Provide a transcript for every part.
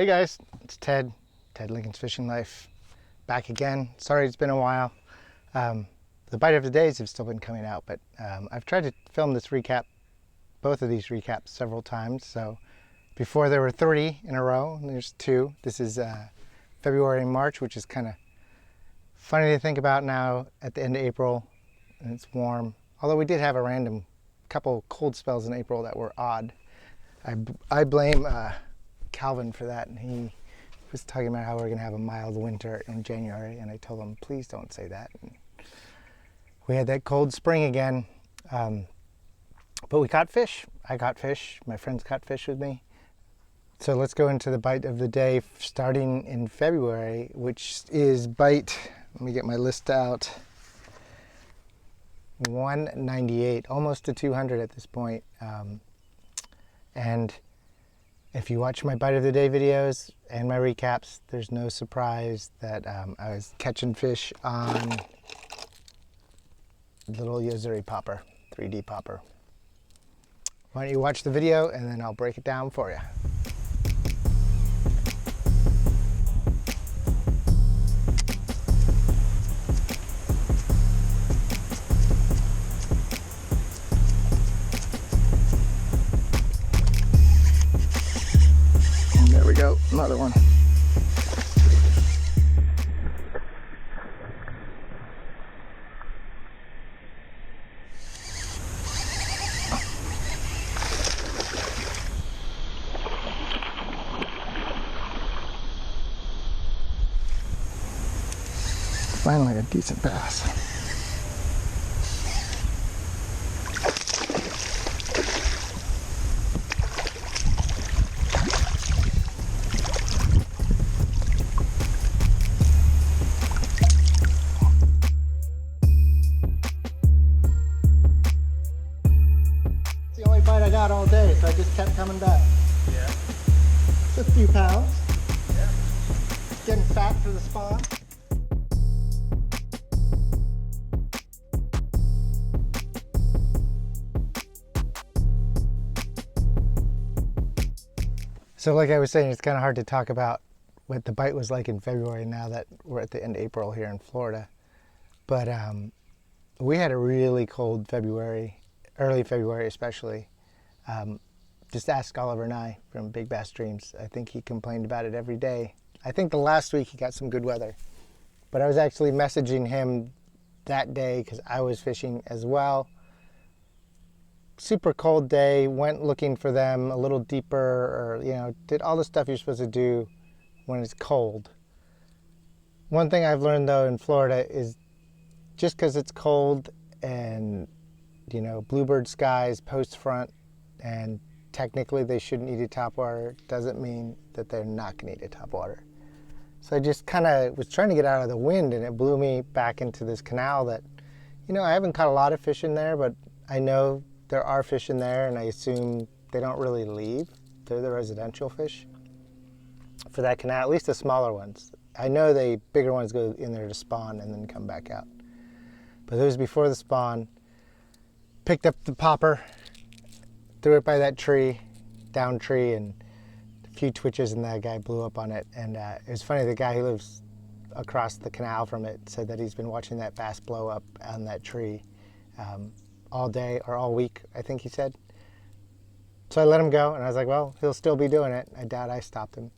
Hey guys, it's Ted Lincoln's Fishing Life, back again. Sorry it's been a while. The bite of the days have still been coming out, but I've tried to film this recap, both of these recaps several times. So before there were 3 in a row, and there's 2. This is February and March, which is kind of funny to think about now at the end of April, and it's warm. Although we did have a random couple cold spells in April that were odd. I blame Calvin for that, and he was talking about how we're going to have a mild winter in January, and I told him, please don't say that. And we had that cold spring again, but we caught fish. I caught fish. My friends caught fish with me. So let's go into the bite of the day starting in February, which is bite, let me get my list out, 198, almost to 200 at this point. And if you watch my bite of the day videos and my recaps, there's no surprise that I was catching fish on little Yozuri popper, 3D popper. Why don't you watch the video and then I'll break it down for you. There we go, another one. Finally a decent bass. The only bite I got all day, so I just kept coming back. Yeah. It's a few pounds. Yeah. Getting fat for the spawn. So like I was saying, it's kind of hard to talk about what the bite was like in February now that we're at the end of April here in Florida. But we had a really cold February, early February especially. Just ask Oliver and I from Big Bass Dreams. I think he complained about it every day. I think the last week he got some good weather. But I was actually messaging him that day because I was fishing as well. Super cold day, went looking for them a little deeper, or did all the stuff you're supposed to do when it's cold. One thing I've learned though in Florida is just because it's cold and bluebird skies post front and technically they shouldn't eat a topwater doesn't mean that they're not going to eat a topwater. So I just kind of was trying to get out of the wind, and it blew me back into this canal that I haven't caught a lot of fish in there, but I know there are fish in there, and I assume they don't really leave. They're the residential fish for that canal, at least the smaller ones. I know the bigger ones go in there to spawn and then come back out. But it was before the spawn. Picked up the popper, threw it by that tree, down tree, and a few twitches and that guy blew up on it. And it was funny, the guy who lives across the canal from it said that he's been watching that bass blow up on that tree all day or all week, I think he said. So I let him go, and I was like, well, he'll still be doing it. I doubt I stopped him.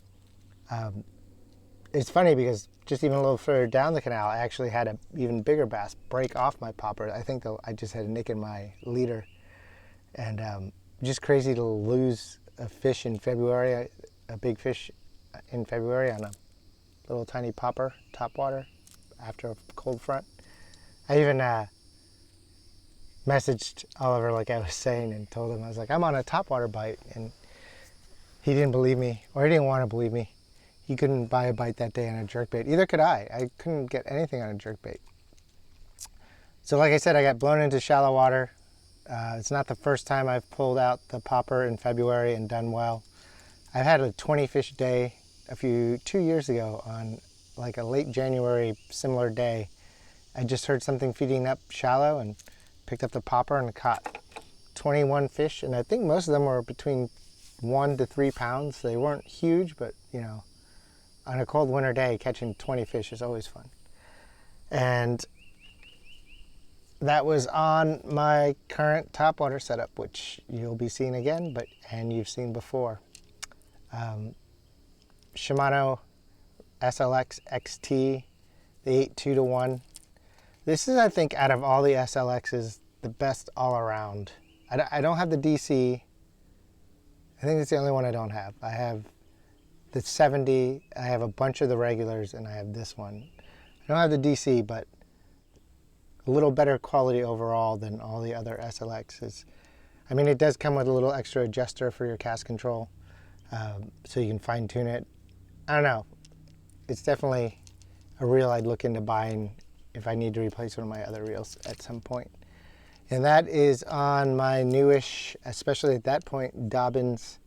It's funny because just even a little further down the canal, I actually had an even bigger bass break off my popper. I think I just had a nick in my leader. And just crazy to lose a fish in February, a big fish in February on a little tiny popper, topwater, after a cold front. I even messaged Oliver, like I was saying, and told him, I was like, I'm on a topwater bite. And he didn't believe me, or he didn't want to believe me. He couldn't buy a bite that day on a jerkbait. Either could I. I couldn't get anything on a jerkbait. So like I said, I got blown into shallow water. It's not the first time I've pulled out the popper in February and done well. I've had a 20 fish day 2 years ago on like a late January similar day. I just heard something feeding up shallow and picked up the popper and caught 21 fish, and I think most of them were between 1 to 3 pounds. They weren't huge, but you know, on a cold winter day, catching 20 fish is always fun. And that was on my current topwater setup, which you'll be seeing again, and you've seen before. Shimano SLX XT, the 8-2-1. This is, I think, out of all the SLXs, the best all around. I don't have the DC. I think it's the only one I don't have. I have the 70, I have a bunch of the regulars, and I have this one. I don't have the DC, but a little better quality overall than all the other SLXs. I mean, it does come with a little extra adjuster for your cast control, so you can fine tune it. I don't know. It's definitely a reel I'd look into buying if I need to replace one of my other reels at some point. And that is on my newish, especially at that point, Dobyns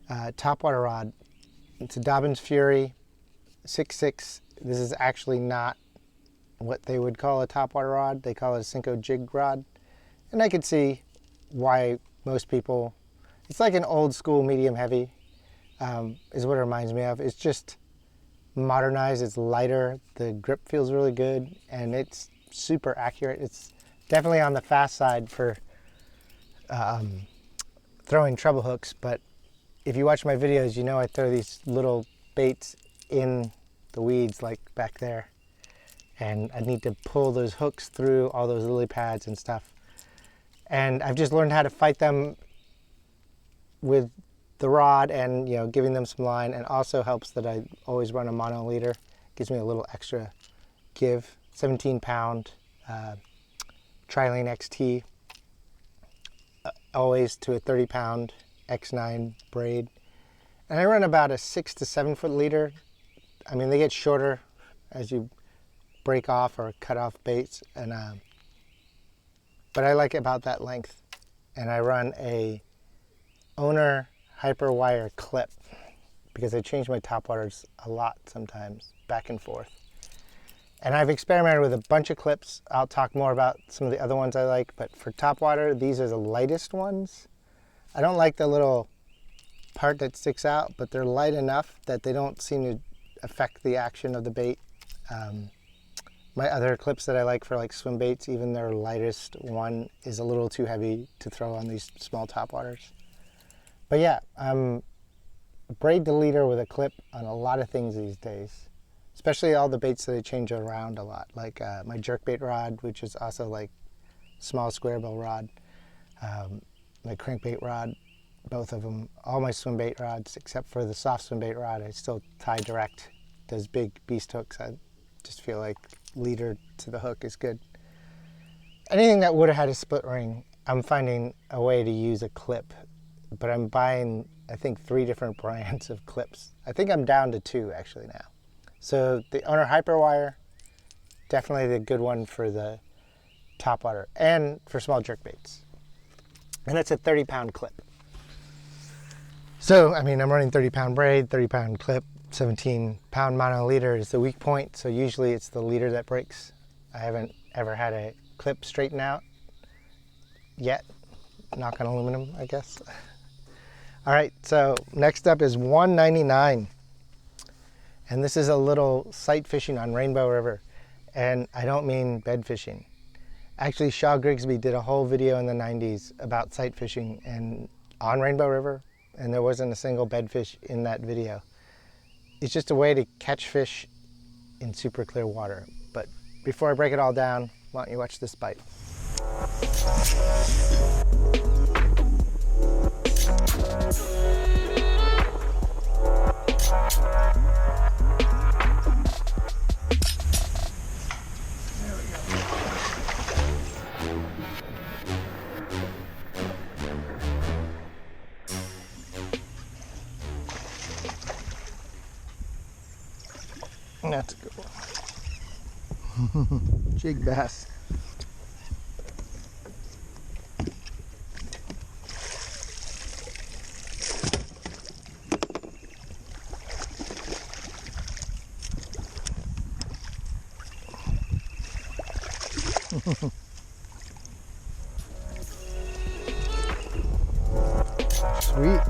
topwater rod. It's a Dobyns Fury 6.6. This is actually not what they would call a topwater rod. They call it a Senko jig rod. And I could see why most people, it's like an old school medium heavy, is what it reminds me of. It's just modernized, it's lighter, the grip feels really good, and it's super accurate. It's definitely on the fast side for throwing treble hooks, but if you watch my videos, you know I throw these little baits in the weeds like back there, and I need to pull those hooks through all those lily pads and stuff. And I've just learned how to fight them with the rod and, you know, giving them some line, and also helps that I always run a mono leader. Gives me a little extra give. 17-pound Trilene XT, always to a 30-pound X9 braid. And I run about a 6 to 7 foot leader. I mean, they get shorter as you break off or cut off baits, and but I like about that length. And I run a Owner hyper wire clip because I change my topwaters a lot sometimes, back and forth. And I've experimented with a bunch of clips. I'll talk more about some of the other ones I like, but for topwater, these are the lightest ones. I don't like the little part that sticks out, but they're light enough that they don't seem to affect the action of the bait. My other clips that I like for like swim baits, even their lightest one is a little too heavy to throw on these small topwaters. But yeah, braid the leader with a clip on a lot of things these days, especially all the baits that I change around a lot, like my jerkbait rod, which is also like small square bill rod, my crankbait rod, both of them, all my swim bait rods, except for the soft swim bait rod, I still tie direct, those big beast hooks. I just feel like leader to the hook is good. Anything that would have had a split ring, I'm finding a way to use a clip. But I'm buying, I think, 3 different brands of clips. I think I'm down to 2 actually now. So the Owner Hyperwire, definitely the good one for the topwater and for small jerkbaits. And it's a 30-pound clip. So, I mean, I'm running 30-pound braid, 30-pound clip, 17-pound mono leader is the weak point. So usually it's the leader that breaks. I haven't ever had a clip straighten out yet. Knock on aluminum, I guess. All right, so next up is 199. And this is a little sight fishing on Rainbow River. And I don't mean bed fishing. Actually, Shaw Grigsby did a whole video in the 90s about sight fishing and on Rainbow River, and there wasn't a single bedfish in that video. It's just a way to catch fish in super clear water. But before I break it all down, why don't you watch this bite? That's a good one. Jig bass. Sweet.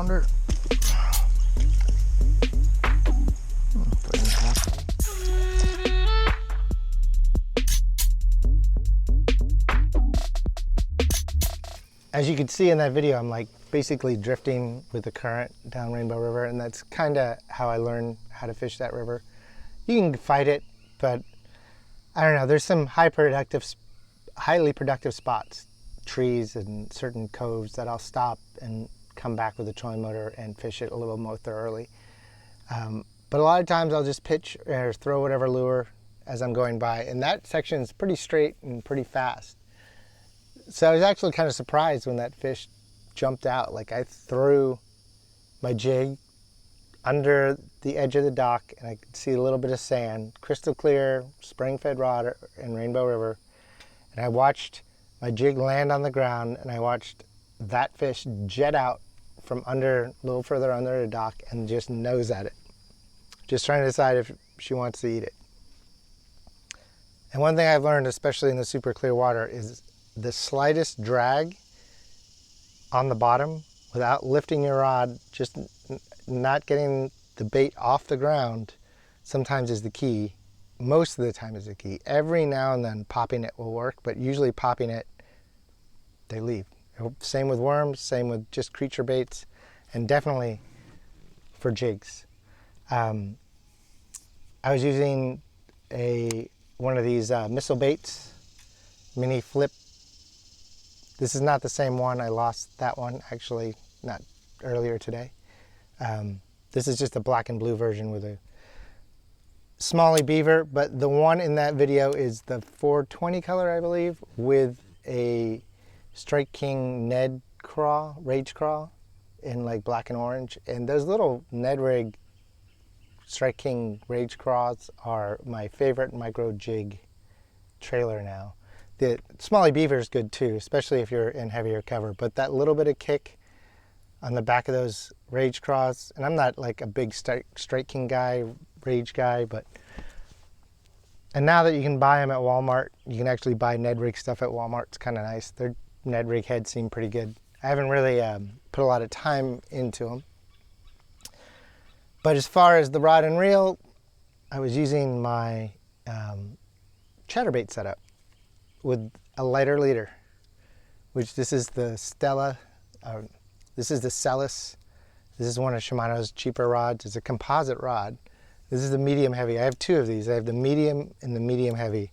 pounder. As you can see in that video, I'm like basically drifting with the current down Rainbow River, and that's kind of how I learned how to fish that river. You can fight it, but I don't know, there's some highly productive spots, trees and certain coves that I'll stop and come back with a trolling motor and fish it a little more thoroughly. But a lot of times I'll just pitch or throw whatever lure as I'm going by, and that section is pretty straight and pretty fast. So I was actually kind of surprised when that fish jumped out. Like, I threw my jig under the edge of the dock and I could see a little bit of sand, crystal clear, spring-fed rod in Rainbow River. And I watched my jig land on the ground, and I watched that fish jet out from under, a little further under the dock, and just nose at it. Just trying to decide if she wants to eat it. And one thing I've learned, especially in the super clear water, is the slightest drag on the bottom without lifting your rod, just not getting the bait off the ground, sometimes is the key. Most of the time is the key. Every now and then popping it will work, but usually popping it, they leave. Same with worms, same with just creature baits, and definitely for jigs. I was using one of these missile baits, mini flip. This is not the same one. I lost that one actually not earlier today. This is just a black and blue version with a smallie beaver, but the one in that video is the 420 color, I believe, with a Strike King Ned craw, Rage craw, in like black and orange. And those little Ned rig Strike King Rage craws are my favorite micro jig trailer now. The smallie beaver is good too, especially if you're in heavier cover, but that little bit of kick on the back of those Rage craws, and I'm not like a big Strike King guy, Rage guy, and now that you can buy them at Walmart, you can actually buy Ned rig stuff at Walmart. It's kind of nice. Their Ned rig heads seem pretty good. I haven't really put a lot of time into them. But as far as the rod and reel, I was using my chatterbait setup with a lighter leader, which this is the Stella, this is the Celis. This is one of Shimano's cheaper rods. It's a composite rod. This is the medium heavy. I have two of these. I have the medium and the medium heavy.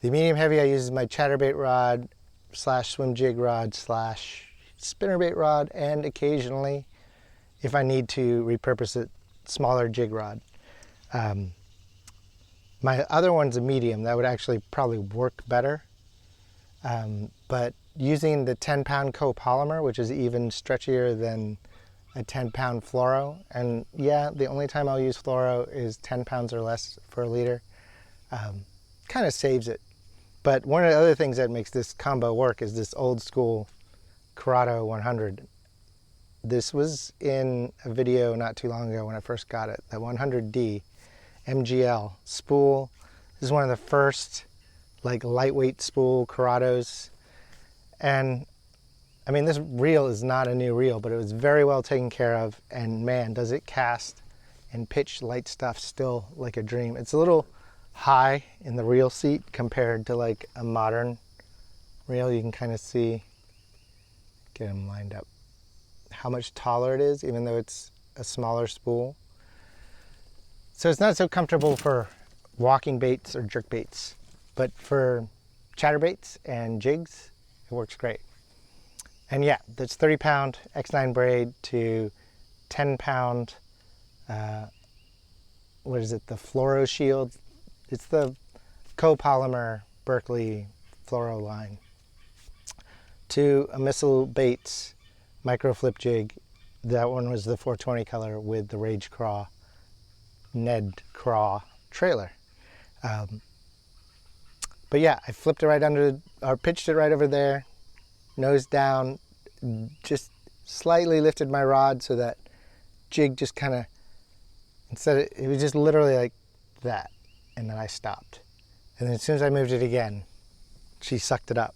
The medium heavy I use as my chatterbait rod / swim jig rod / spinnerbait rod, and occasionally, if I need to repurpose it, smaller jig rod. My other one's a medium. That would actually probably work better. But using the 10-pound copolymer, which is even stretchier than a 10-pound fluoro, and yeah, the only time I'll use fluoro is 10 pounds or less for a leader, kind of saves it. But one of the other things that makes this combo work is this old school Corrado 100. This was in a video not too long ago when I first got it, the 100D MGL spool. This is one of the first like lightweight spool Corrados. And I mean, this reel is not a new reel, but it was very well taken care of, and man, does it cast and pitch light stuff still like a dream. It's a little high in the reel seat compared to like a modern reel. You can kind of see, get them lined up, how much taller it is, even though it's a smaller spool. So it's not so comfortable for walking baits or jerk baits, but for chatterbaits and jigs, it works great. And yeah, that's 30-pound X9 braid to 10-pound, what is it, the Fluoro Shield. It's the copolymer Berkeley fluoro line. To a Missile Baits micro flip jig. That one was the 420 color with the Rage craw, Ned craw trailer. But yeah, I flipped it right under, or pitched it right over there, nose down, just slightly lifted my rod so that jig just kind of, it was just literally like that, and then I stopped. And then as soon as I moved it again, she sucked it up.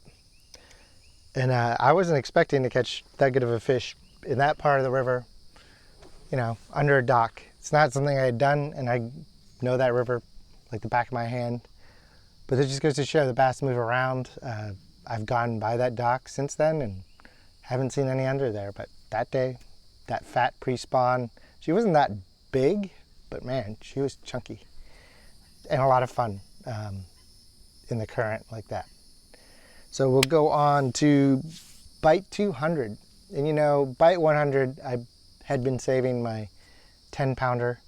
And I wasn't expecting to catch that good of a fish in that part of the river, you know, under a dock. It's not something I had done, and I know that river like the back of my hand. But it just goes to show the bass move around. I've gone by that dock since then and haven't seen any under there. But that day, that fat pre-spawn, she wasn't that big, but man, she was chunky. And a lot of fun in the current like that. So we'll go on to bite 200. And you know, bite 100, I had been saving my 10 pounder.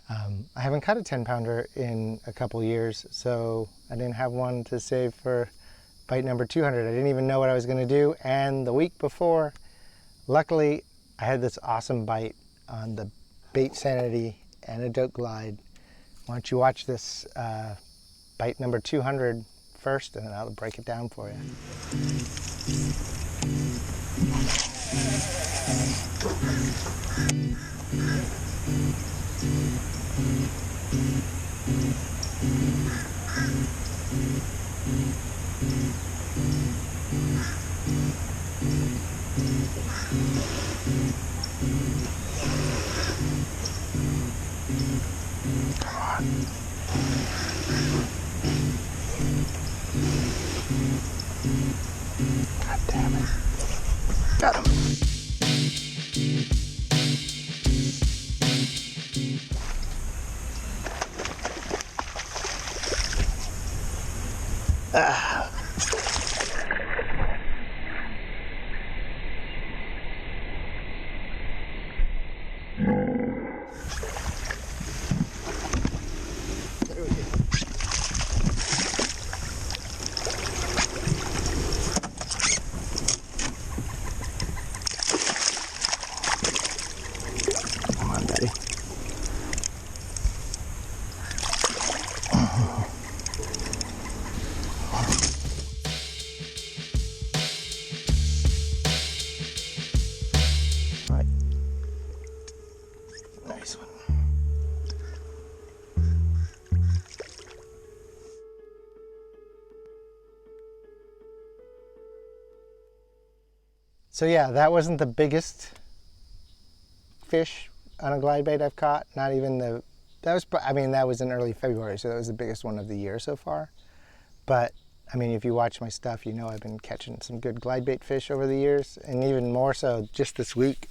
I haven't caught a 10 pounder in a couple years, so I didn't have one to save for bite number 200. I didn't even know what I was going to do. And the week before, luckily, I had this awesome bite on the Bait Sanity Antidote Glide. Why don't you watch this bite number 200 first, and then I'll break it down for you. Come on. God damn it. Got him. Come on, buddy. Right. Nice one. So yeah, that wasn't the biggest fish on a glide bait I've caught. Not even the, that was in early February, so that was the biggest one of the year so far. But I mean, if you watch my stuff, you know I've been catching some good glide bait fish over the years, and even more so just this week.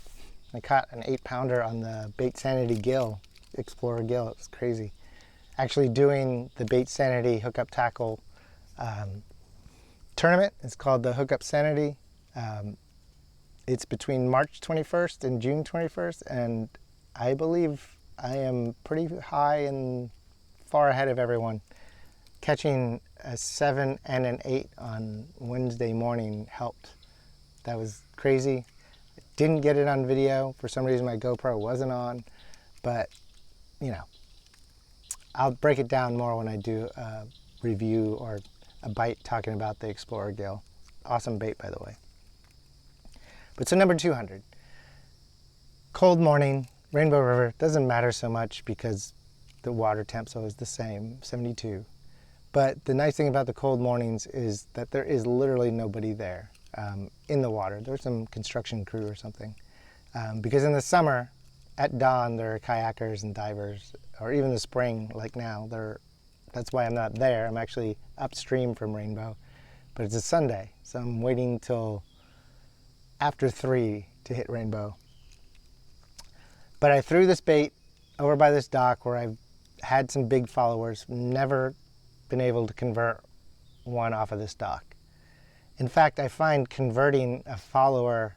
I caught an 8 pounder on the Bait Sanity gill, Explorer gill. It was crazy. Actually doing the Bait Sanity hookup tackle tournament. It's called the Hookup Sanity. It's between March 21st and June 21st, and I believe I am pretty high and far ahead of everyone. Catching a 7 and an 8 on Wednesday morning helped. That was crazy. I didn't get it on video. For some reason my GoPro wasn't on, but you know, I'll break it down more when I do a review or a bite talking about the Explorer gill. Awesome bait, by the way. But so number 200, cold morning, Rainbow River. Doesn't matter so much because the water temp's always the same, 72. But the nice thing about the cold mornings is that there is literally nobody there in the water. There's some construction crew or something. Because in the summer, at dawn, there are kayakers and divers, or even the spring, like now. That's why I'm not there. I'm actually upstream from Rainbow. But it's a Sunday, so I'm waiting till after 3 to hit Rainbow. But I threw this bait over by this dock where I've had some big followers, never been able to convert one off of this dock. In fact, I find converting a follower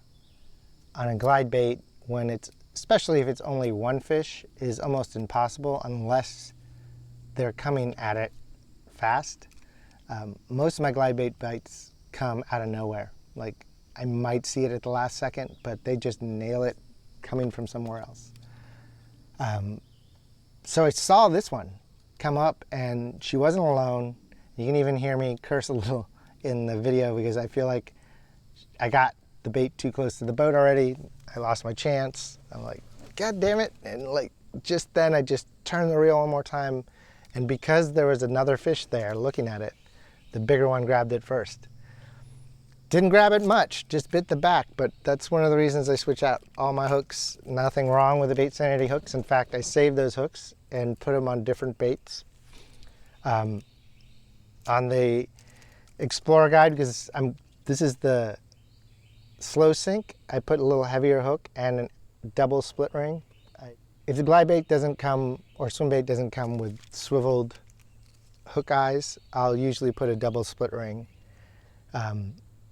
on a glide bait when it's, especially if it's only one fish, is almost impossible unless they're coming at it fast. Most of my glide bait bites come out of nowhere. Like, I might see it at the last second, but they just nail it coming from somewhere else. So I saw this one come up, and she wasn't alone. You can even hear me curse a little in the video because I feel like I got the bait too close to the boat already. I lost my chance. I'm like, God damn it. And like, just then I just turned the reel one more time, and because there was another fish there looking at it, the bigger one grabbed it first. Didn't grab it much, just bit the back, but that's one of the reasons I switch out all my hooks. Nothing wrong with the Bait Sanity hooks. In fact, I saved those hooks and put them on different baits. On the Explorer guide, because this is the slow sink, I put a little heavier hook and a double split ring. If the glide bait doesn't come, or swim bait doesn't come with swiveled hook eyes, I'll usually put a double split ring.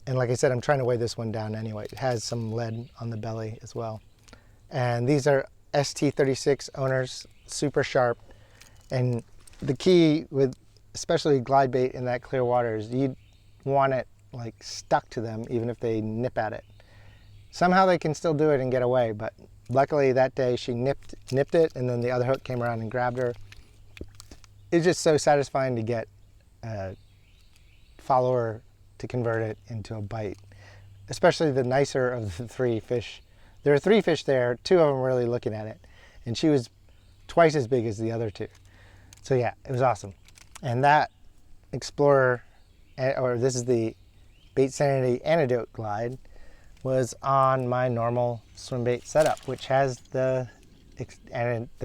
And like I said, I'm trying to weigh this one down anyway. It has some lead on the belly as well. And these are ST36 owners, super sharp. And the key with especially glide bait in that clear water is you want it like stuck to them even if they nip at it. Somehow they can still do it and get away, but luckily that day she nipped it, and then the other hook came around and grabbed her. It's just so satisfying to get a follower to convert it into a bite, especially the nicer of the 3 fish. There are 3 fish there, 2 of them were really looking at it, and she was twice as big as the other 2. So yeah, it was awesome. And that Explorer, or this is the Bait Sanity Antidote Glide, was on my normal swim bait setup, which has the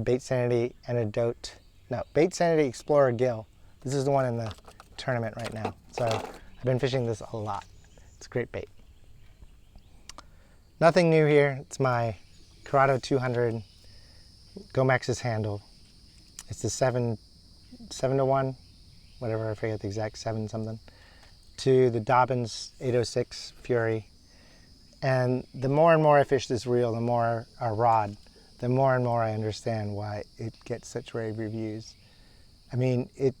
Bait Sanity Bait Sanity Explorer Gill. This is the one in the tournament right now. So I've been fishing this a lot. It's a great bait. Nothing new here. It's my Corrado 200 Gomex's handle. It's the 7-to-1, whatever, I forget the exact 7 something, to the Dobbins 806 Fury. And the more and more I fish this reel, the more a rod, the more and more I understand why it gets such rave reviews. I mean, it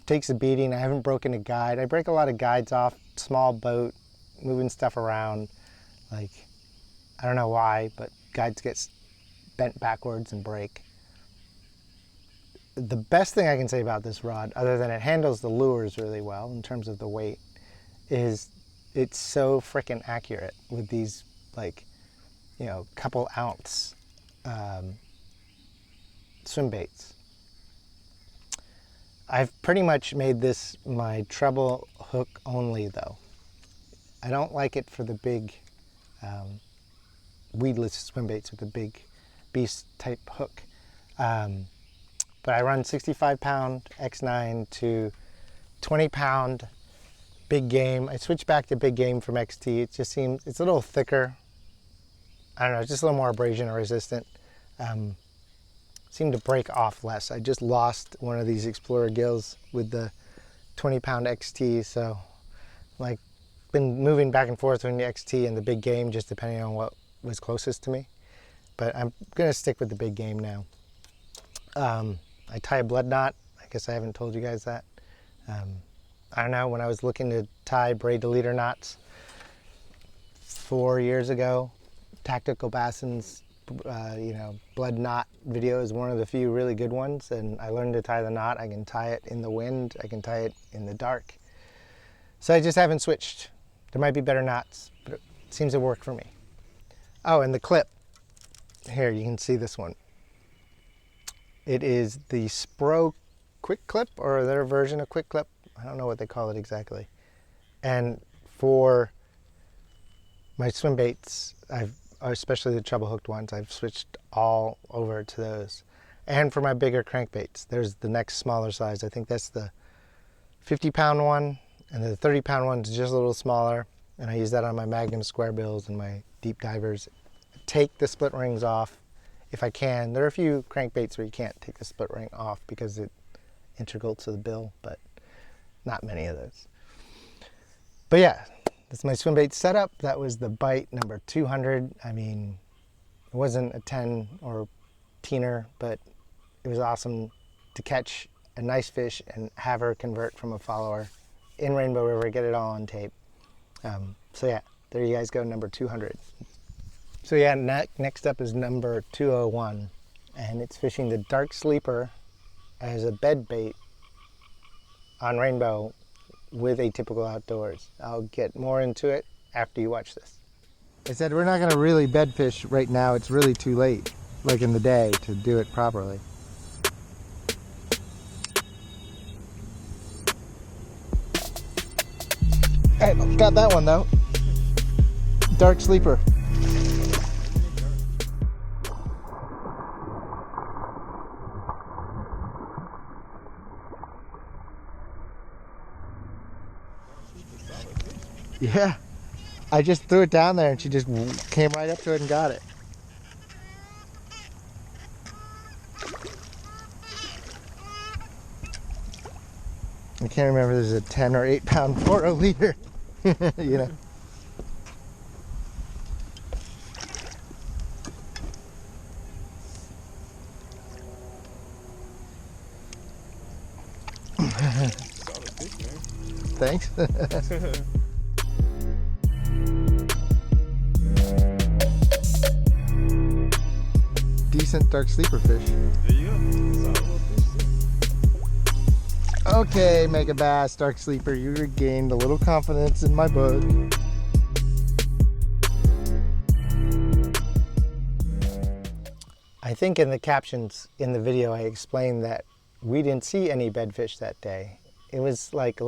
takes a beating. I haven't broken a guide. I break a lot of guides off, small boat, moving stuff around. Like, I don't know why, but guides get bent backwards and break. The best thing I can say about this rod, other than it handles the lures really well in terms of the weight, is it's so freaking accurate with these, like, you know, couple ounce swim baits. I've pretty much made this my treble hook only though. I don't like it for the big weedless swim baits with the big beast type hook. But I run 65-pound X9 to 20-pound big game. I switched back to big game from XT. It just seems, it's a little thicker. I don't know, it's just a little more abrasion resistant. Seemed to break off less. I just lost one of these Explorer gills with the 20-pound XT, so like been moving back and forth between the XT and the big game, just depending on what was closest to me. But I'm gonna stick with the big game now. I tie a blood knot. I guess I haven't told you guys that. I don't know, when I was looking to tie braid to leader knots 4 years ago, Tactical Basson's blood knot video is one of the few really good ones, and I learned to tie the knot. I can tie it in the wind, I can tie it in the dark. So I just haven't switched. There might be better knots, but it seems to work for me. Oh, and the clip. Here, you can see this one. It is the Spro Quick Clip, or their version of Quick Clip. I don't know what they call it exactly. And for my swim baits, especially the treble hooked ones, I've switched all over to those. And for my bigger crankbaits, there's the next smaller size. I think that's the 50-pound one, and the 30-pound one's just a little smaller. And I use that on my Magnum square bills and my deep divers. Take the split rings off if I can. There are a few crankbaits where you can't take the split ring off because it's integral to the bill, but not many of those. But yeah, that's my swim bait setup. That was the bite number 200. I mean, it wasn't a 10 or teener, but it was awesome to catch a nice fish and have her convert from a follower in Rainbow River, get it all on tape. So yeah, there you guys go, number 200. So yeah, next up is number 201, and it's fishing the Dark Sleeper as a bed bait on Rainbow with Atypical Outdoors. I'll get more into it after you watch this. I said we're not gonna really bed fish right now. It's really too late, like in the day, to do it properly. Hey, got that one though. dark sleeper. Yeah, I just threw it down there and she just came right up to it and got it. I can't remember if this is a 10 or 8 pound fluoro leader, you know. Thanks. Decent dark sleeper fish. There you go. Okay, Mega Bass, dark sleeper, you regained a little confidence in my book. I think in the captions in the video I explained that we didn't see any bedfish that day. It was like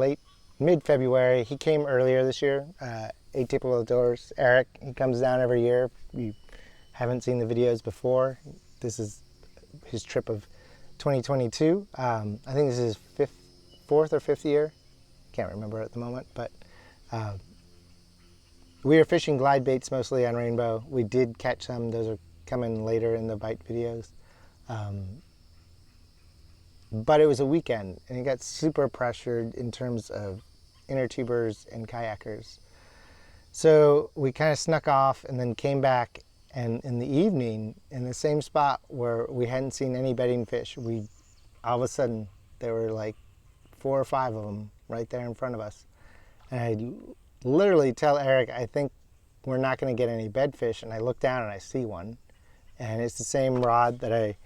mid-February. He came earlier this year, Atypical Outdoors. Eric, he comes down every year. You haven't seen the videos before. This is his trip of 2022. I think this is his fourth or fifth year. Can't remember at the moment, but we are fishing glide baits mostly on Rainbow. We did catch some. Those are coming later in the bite videos. But it was a weekend and it got super pressured in terms of inner tubers and kayakers. So we kind of snuck off and then came back, and in the evening, in the same spot where we hadn't seen any bedding fish, all of a sudden there were like 4 or 5 of them right there in front of us. And I literally tell Eric, I think we're not going to get any bedfish, and I look down and I see one. And it's the same rod that I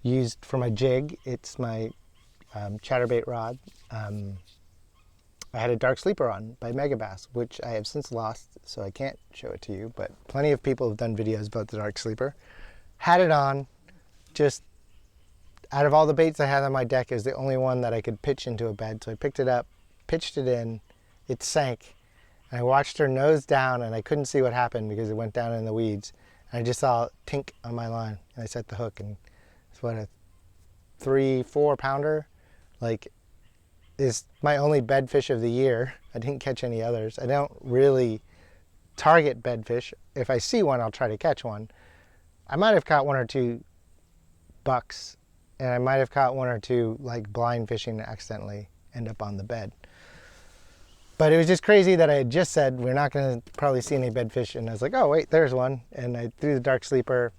used for my jig. It's my chatterbait rod. I had a dark sleeper on by Mega Bass, which I have since lost, so I can't show it to you, but plenty of people have done videos about the dark sleeper. Had it on, just out of all the baits I had on my deck, it was the only one that I could pitch into a bed. So I picked it up, pitched it in, it sank. And I watched her nose down, and I couldn't see what happened because it went down in the weeds. And I just saw a tink on my line, and I set the hook, and it's what, a 3-4 pounder? Like, is my only bedfish of the year. I didn't catch any others. I don't really target bedfish. If I see one, I'll try to catch one. I might have caught 1 or 2 bucks, and I might have caught 1 or 2 like blind fishing and accidentally end up on the bed. But it was just crazy that I had just said we're not going to probably see any bedfish, and I was like, oh wait, there's one. And I threw the dark sleeper.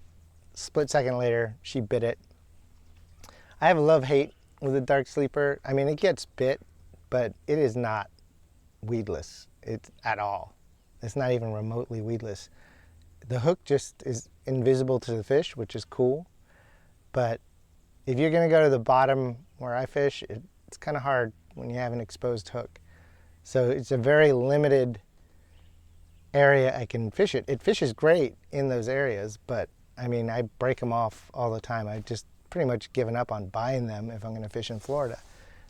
Split second later, she bit it. I have a love-hate with a dark sleeper. I mean, it gets bit, but it is not weedless. It's at all. It's not even remotely weedless. The hook just is invisible to the fish, which is cool. But if you're going to go to the bottom where I fish, it's kind of hard when you have an exposed hook. So it's a very limited area I can fish it. It fishes great in those areas, but I mean, I break them off all the time. I've just pretty much given up on buying them if I'm going to fish in Florida.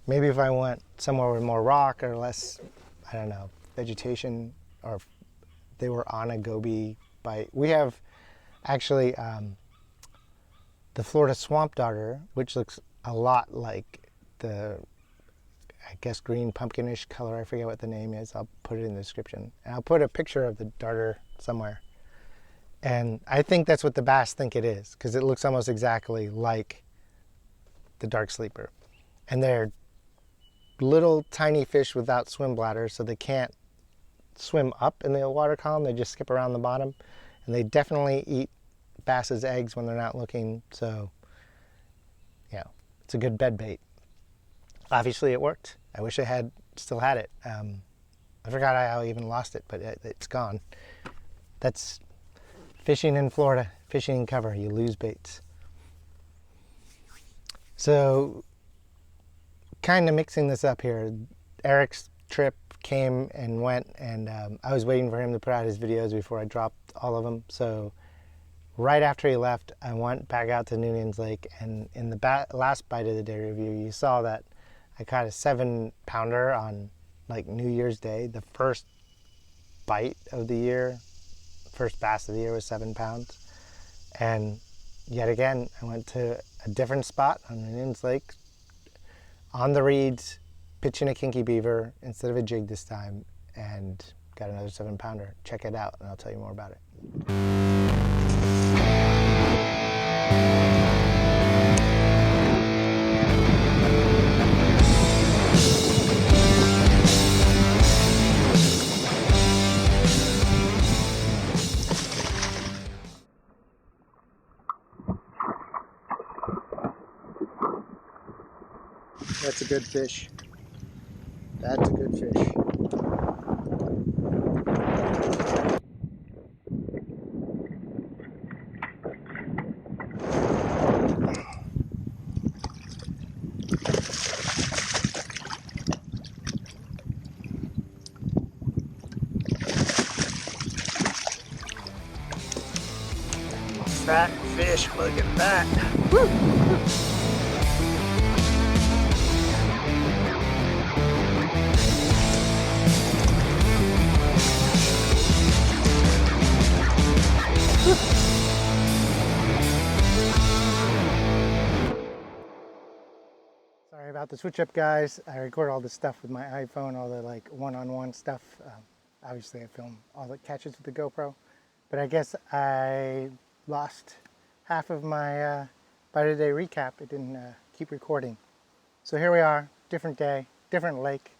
Maybe if I went somewhere with more rock or less, I don't know, vegetation, or if they were on a goby bite. We have actually the Florida swamp darter, which looks a lot like the, I guess, green pumpkinish color. I forget what the name is. I'll put it in the description. And I'll put a picture of the darter somewhere. And I think that's what the bass think it is, because it looks almost exactly like the dark sleeper. And they're little tiny fish without swim bladders, so they can't swim up in the water column. They just skip around the bottom. And they definitely eat bass's eggs when they're not looking. So, yeah, it's a good bed bait. Obviously, it worked. I wish I still had it. I forgot how I even lost it, but it's gone. That's fishing in Florida, fishing in cover. You lose baits. So, kind of mixing this up here. Eric's trip came and went, and I was waiting for him to put out his videos before I dropped all of them. So, right after he left, I went back out to Noonan's Lake, and in the last bite of the day review, you saw that I caught a 7-pounder on like New Year's Day, the first bite of the year, first bass of the year was 7 pounds. And yet again, I went to a different spot on Noonan's Lake, on the reeds, pitching a kinky beaver instead of a jig this time, and got another 7 pounder. Check it out and I'll tell you more about it. That's a good fish. That's a good fish. Fat fish, look at that. Woo. Sorry about the switch up, guys. I record all this stuff with my iPhone, all the like one-on-one stuff. Obviously I film all the catches with the GoPro, but I guess I lost half of my by-the-day recap. It didn't keep recording. So here we are, different day, different lake,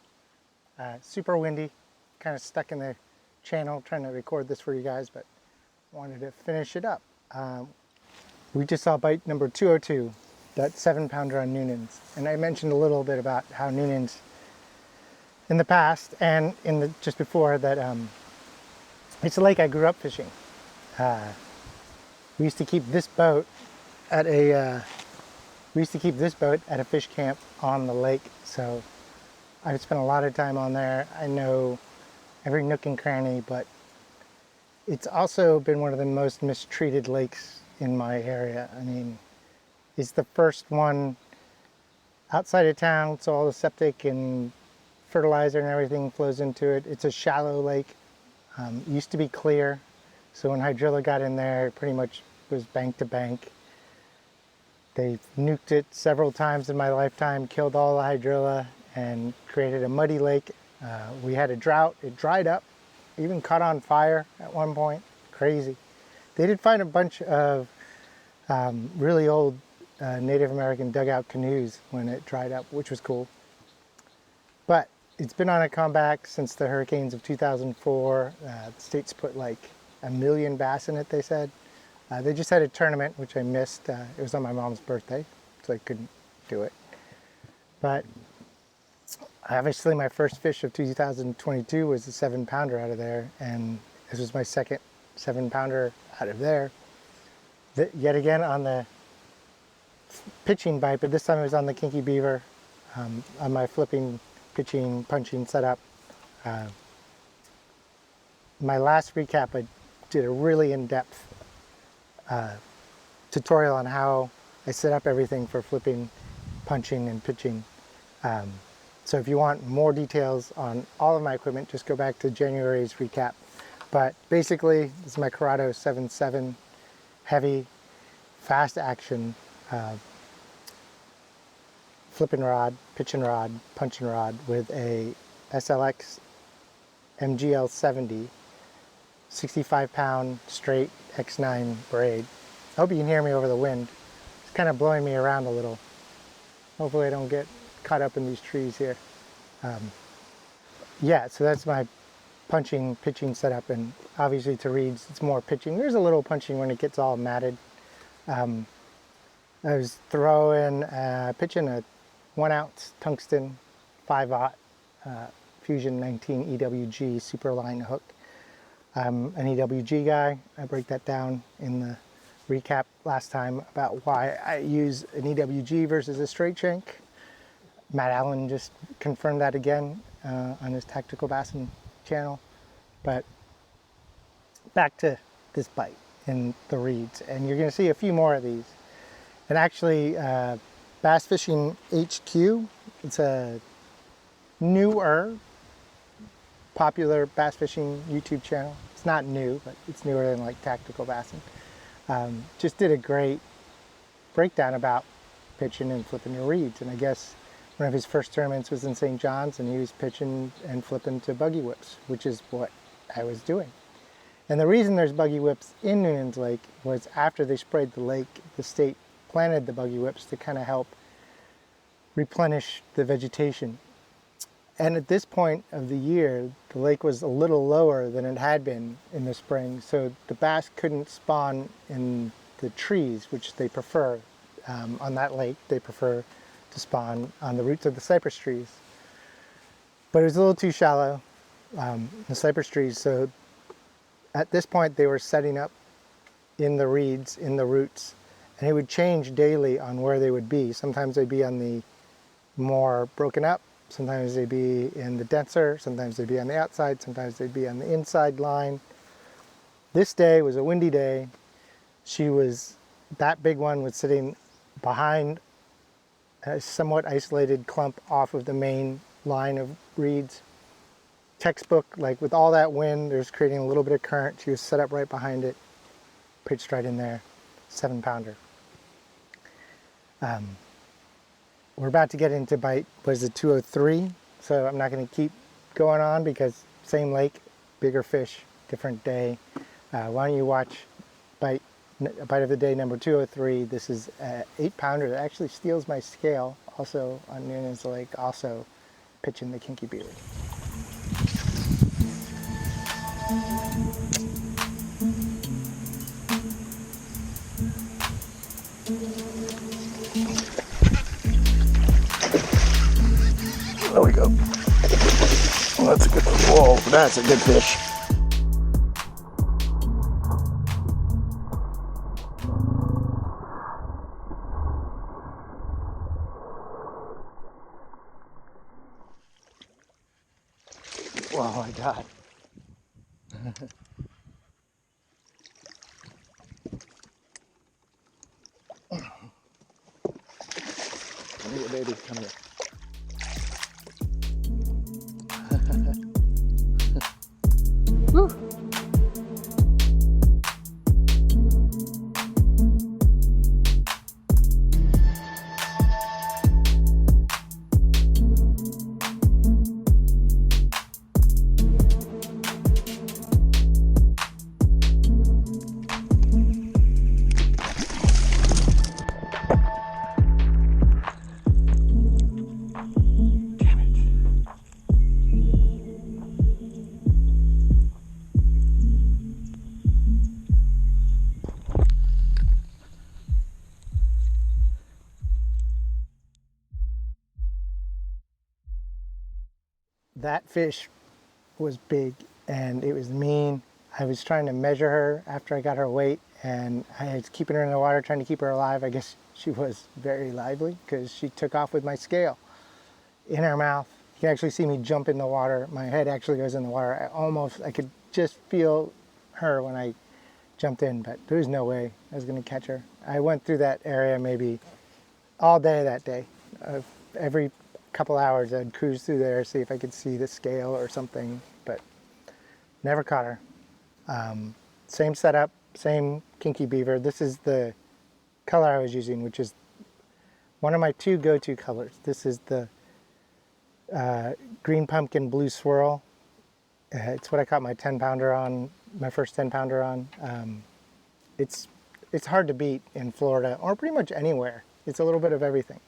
super windy, kind of stuck in the channel trying to record this for you guys, but wanted to finish it up. We just saw bite number 202, that 7 pounder on Noonan's. And I mentioned a little bit about how Noonan's in the past and in the just before that it's a lake I grew up fishing. We used to keep this boat at a fish camp on the lake, so I've spent a lot of time on there. I know every nook and cranny, but it's also been one of the most mistreated lakes in my area. I mean, it's the first one outside of town, so all the septic and fertilizer and everything flows into it. It's a shallow lake. It used to be clear, so when hydrilla got in there, it pretty much was bank to bank. They nuked it several times in my lifetime, killed all the hydrilla, and created a muddy lake. We had a drought, it dried up, even caught on fire at one point. Crazy. They did find a bunch of really old Native American dugout canoes when it dried up, which was cool. But it's been on a comeback since the hurricanes of 2004. The state's put like 1 million bass in it, they said. They just had a tournament, which I missed. It was on my mom's birthday, so I couldn't do it. But obviously my first fish of 2022 was a 7 pounder out of there, and this was my second 7 pounder out of there. Yet again on the pitching bite, but this time it was on the kinky beaver, on my flipping, pitching, punching setup. My last recap, I did a really in-depth tutorial on how I set up everything for flipping, punching, and pitching. So if you want more details on all of my equipment, just go back to January's recap. But basically, this is my Corrado 7.7 heavy, fast action flipping rod, pitching rod, punching rod with a SLX MGL 70 65 pound straight X9 braid. I hope you can hear me over the wind. It's kind of blowing me around a little. Hopefully I don't get caught up in these trees here. Yeah, so that's my punching, pitching setup, and obviously to reeds it's more pitching. There's a little punching when it gets all matted. I was pitching a 1 ounce tungsten 5/0 Fusion 19 EWG Superline hook. I'm an EWG guy. I break that down in the recap last time about why I use an EWG versus a straight shank. Matt Allen just confirmed that again on his Tactical Bassin channel. But back to this bite in the reeds, and you're going to see a few more of these. And actually, Bass Fishing HQ, it's a newer, popular bass fishing YouTube channel. It's not new, but it's newer than like tactical bassing. Just did a great breakdown about pitching and flipping to reeds. And I guess one of his first tournaments was in St. John's, and he was pitching and flipping to buggy whips, which is what I was doing. And the reason there's buggy whips in Noonan's Lake was after they sprayed the lake, the state planted the buggy whips to kind of help replenish the vegetation. And at this point of the year, the lake was a little lower than it had been in the spring, so the bass couldn't spawn in the trees, which they prefer. On that lake, they prefer to spawn on the roots of the cypress trees. But it was a little too shallow, the cypress trees, so at this point they were setting up in the reeds, in the roots, and it would change daily on where they would be. Sometimes they'd be on the more broken up, sometimes they'd be in the denser, sometimes they'd be on the outside, sometimes they'd be on the inside line. This day was a windy day. That big one was sitting behind a somewhat isolated clump off of the main line of reeds. Textbook, like with all that wind, there's creating a little bit of current. She was set up right behind it, pitched right in there, 7-pounder. We're about to get into bite, was it 203? So I'm not going to keep going on because same lake, bigger fish, different day. Why don't you watch bite of the day number 203. This is an 8-pounder that actually steals my scale, also on Noonan's Lake, also pitching the kinky beaver. There we go. Well, that's a good one. Whoa, that's a good fish. Oh my God. Come here, baby, come here. Woo. That fish was big and it was mean. I was trying to measure her after I got her weight, and I was keeping her in the water, trying to keep her alive. I guess she was very lively because she took off with my scale in her mouth. You can actually see me jump in the water. My head actually goes in the water. I could just feel her when I jumped in, but there was no way I was going to catch her. I went through that area maybe all day that day. Every couple hours I'd cruise through there, see if I could see the scale or something, but never caught her. Same setup, same kinky beaver. This is the color I was using, which is one of my two go-to colors. This is the green pumpkin blue swirl. It's what I caught my 10-pounder on, my first 10-pounder on. It's hard to beat in Florida, or pretty much anywhere. It's a little bit of everything.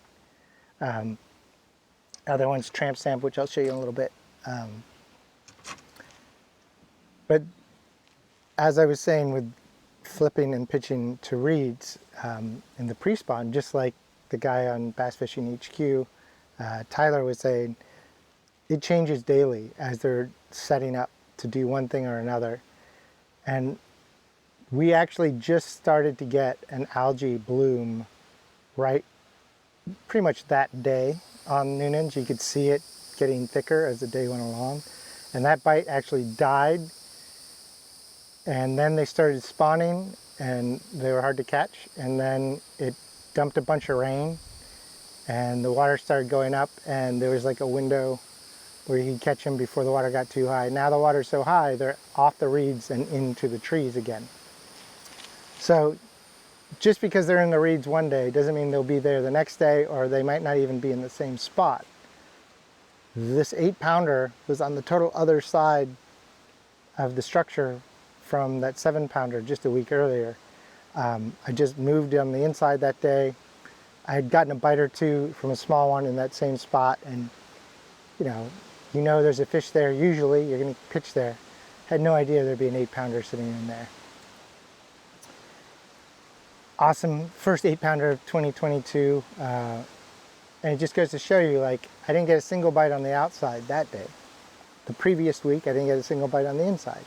Other one's tramp stamp, which I'll show you in a little bit. But as I was saying with flipping and pitching to reeds in the pre-spawn, just like the guy on Bass Fishing HQ, Tyler was saying, it changes daily as they're setting up to do one thing or another. And we actually just started to get an algae bloom right pretty much that day on Noonan's. You could see it getting thicker as the day went along. And that bite actually died. And then they started spawning and they were hard to catch. And then it dumped a bunch of rain and the water started going up, and there was like a window where you could catch them before the water got too high. Now the water's so high, they're off the reeds and into the trees again. So just because they're in the reeds one day doesn't mean they'll be there the next day, or they might not even be in the same spot. This 8-pounder was on the total other side of the structure from that 7-pounder just a week earlier. I just moved on the inside that day. I had gotten a bite or two from a small one in that same spot, and you know there's a fish there. Usually you're going to pitch there. Had no idea there'd be an 8-pounder sitting in there. Awesome first 8-pounder of 2022, and it just goes to show you, like, I didn't get a single bite on the outside that day. The previous week I didn't get a single bite on the inside.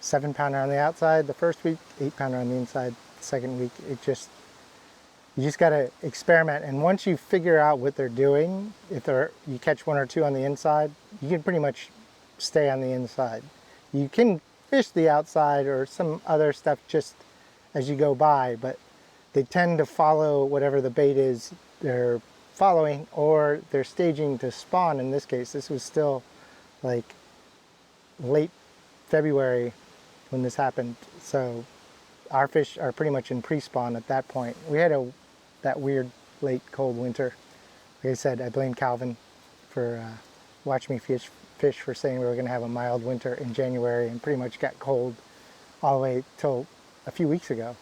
7-pounder on the outside the first week, 8-pounder on the inside the second week. You just got to experiment, and once you figure out what they're doing, you catch 1 or 2 on the inside, you can pretty much stay on the inside. You can fish the outside or some other stuff just as you go by, but they tend to follow whatever the bait is they're following, or they're staging to spawn. In this case, this was still like late February when this happened, so our fish are pretty much in pre-spawn at that point. We had that weird late cold winter. Like I said, I blame Calvin for watching me fish for saying we were going to have a mild winter in January, and pretty much got cold all the way till a few weeks ago.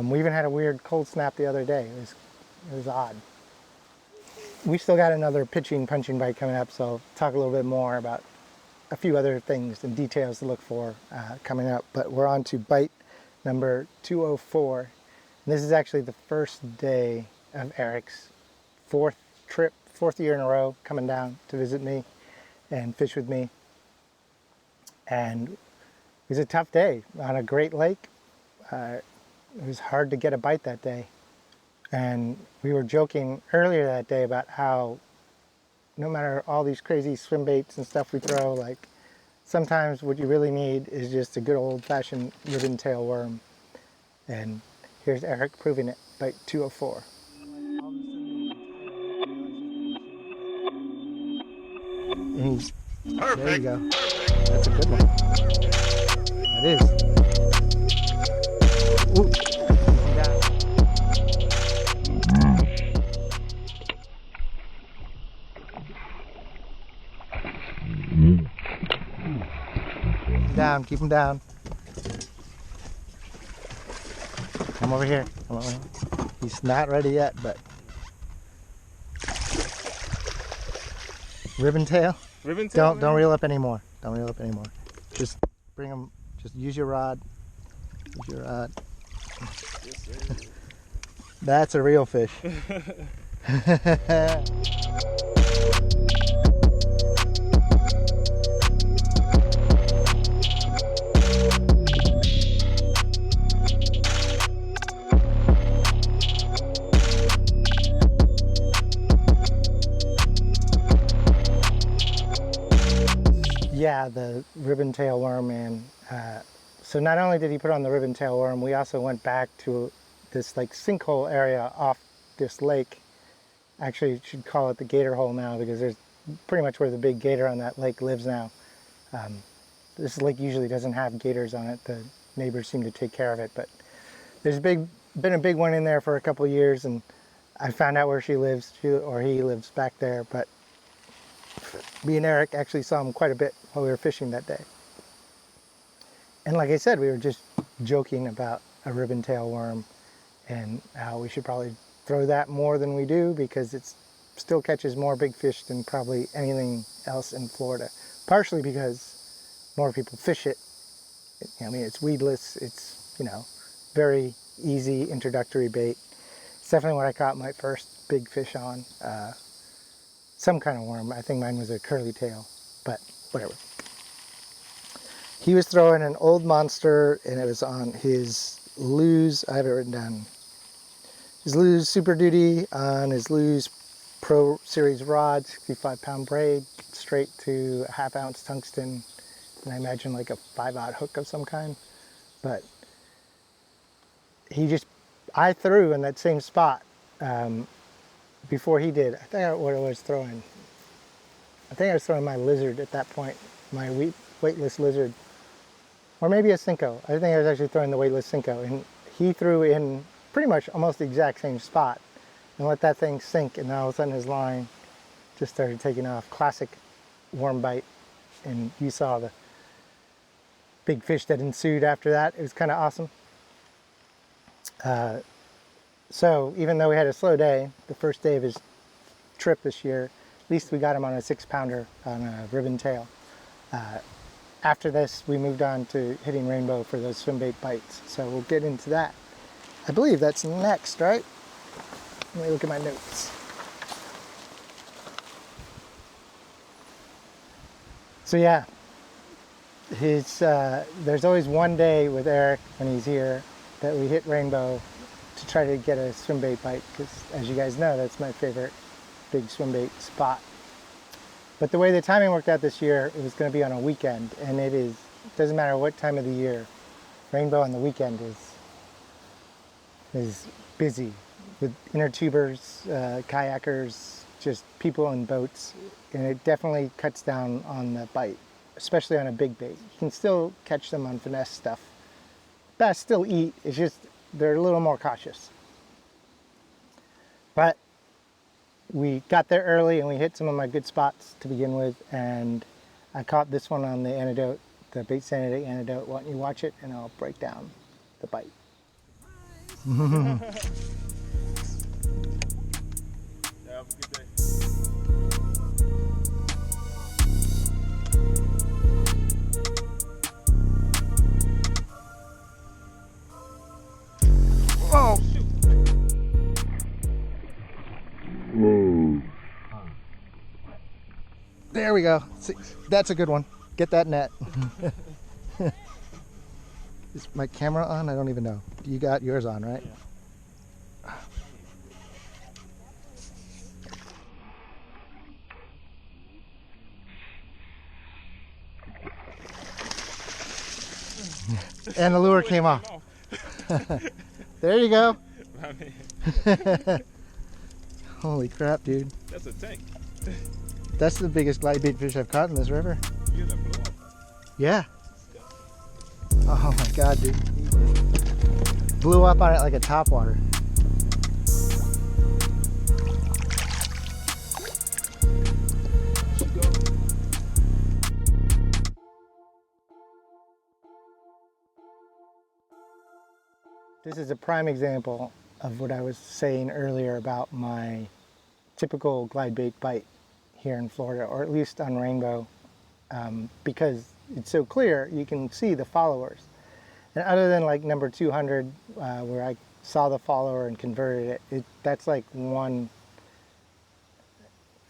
We even had a weird cold snap the other day. It was odd. We still got another pitching punching bite coming up, so I'll talk a little bit more about a few other things and details to look for coming up. But we're on to bite number 204. And this is actually the first day of Eric's fourth year in a row coming down to visit me and fish with me. And it was a tough day on a great lake. It was hard to get a bite that day. And we were joking earlier that day about how no matter all these crazy swim baits and stuff we throw, like, sometimes what you really need is just a good old-fashioned ribbon tail worm. And here's Eric proving it, bite 204. There you go. That's a good one. That is. Ooh. Down, keep him down. Come over here. Come over here. He's not ready yet, but ribbon tail. Ribbon tail. Don't reel up anymore. Don't reel up anymore. Just bring him. Just use your rod. Use your rod. Yes, sir. That's a real fish. Yeah, the ribbon tail worm, man. So not only did he put on the ribbon tail worm, we also went back to this like sinkhole area off this lake. Actually, you should call it the gator hole now, because there's pretty much where the big gator on that lake lives now. This lake usually doesn't have gators on it. The neighbors seem to take care of it, but there's been a big one in there for a couple of years, and I found out where she lives, or he lives back there, but me and Eric actually saw him quite a bit while we were fishing that day. And like I said, we were just joking about a ribbon tail worm and how we should probably throw that more than we do, because it still catches more big fish than probably anything else in Florida. Partially because more people fish it. I mean, it's weedless, it's, very easy introductory bait. It's definitely what I caught my first big fish on. Some kind of worm. I think mine was a curly tail, but whatever. He was throwing an old monster, and it was on his Lew's, I have it written down, his Lew's Super Duty on his Lew's Pro Series rod, 65-pound braid, straight to a 1/2 ounce tungsten, and I imagine like a 5/0 hook of some kind. But I threw in that same spot before he did. I think what I was throwing, I think I was throwing my lizard at that point, my weightless lizard. Or maybe a Cinco. I think I was actually throwing the weightless Cinco. And he threw in pretty much almost the exact same spot and let that thing sink. And then all of a sudden his line just started taking off. Classic warm bite. And you saw the big fish that ensued after that. It was kind of awesome. So even though we had a slow day, the first day of his trip this year, at least we got him on a 6-pounder on a ribbon tail. After this, we moved on to hitting rainbow for those swim bait bites. So we'll get into that. I believe that's next, right? Let me look at my notes. So yeah, there's always one day with Eric when he's here that we hit rainbow to try to get a swim bait bite, because as you guys know, that's my favorite big swim bait spot. But the way the timing worked out this year, it was going to be on a weekend, and it doesn't matter what time of the year, rainbow on the weekend is busy with inner tubers, kayakers, just people in boats, and it definitely cuts down on the bite, especially on a big bait. You can still catch them on finesse stuff. Bass still eat, it's just they're a little more cautious. But we got there early and we hit some of my good spots to begin with, and I caught this one on the antidote, the bait sanity antidote. Why don't you watch it and I'll break down the bite. Yeah, have a good day. Oh! There we go. See, that's a good one. Get that net. Is my camera on? I don't even know. You got yours on, right? Yeah. And the lure came off. There you go. Holy crap, dude. That's a tank. That's the biggest glide bait fish I've caught in this river. You that blew up. Yeah. Oh my god, dude. He blew up on it like a topwater. This is a prime example of what I was saying earlier about my typical glide bait bite here in Florida, or at least on Rainbow, because it's so clear you can see the followers. And other than like number 200, where I saw the follower and converted it, that's like one,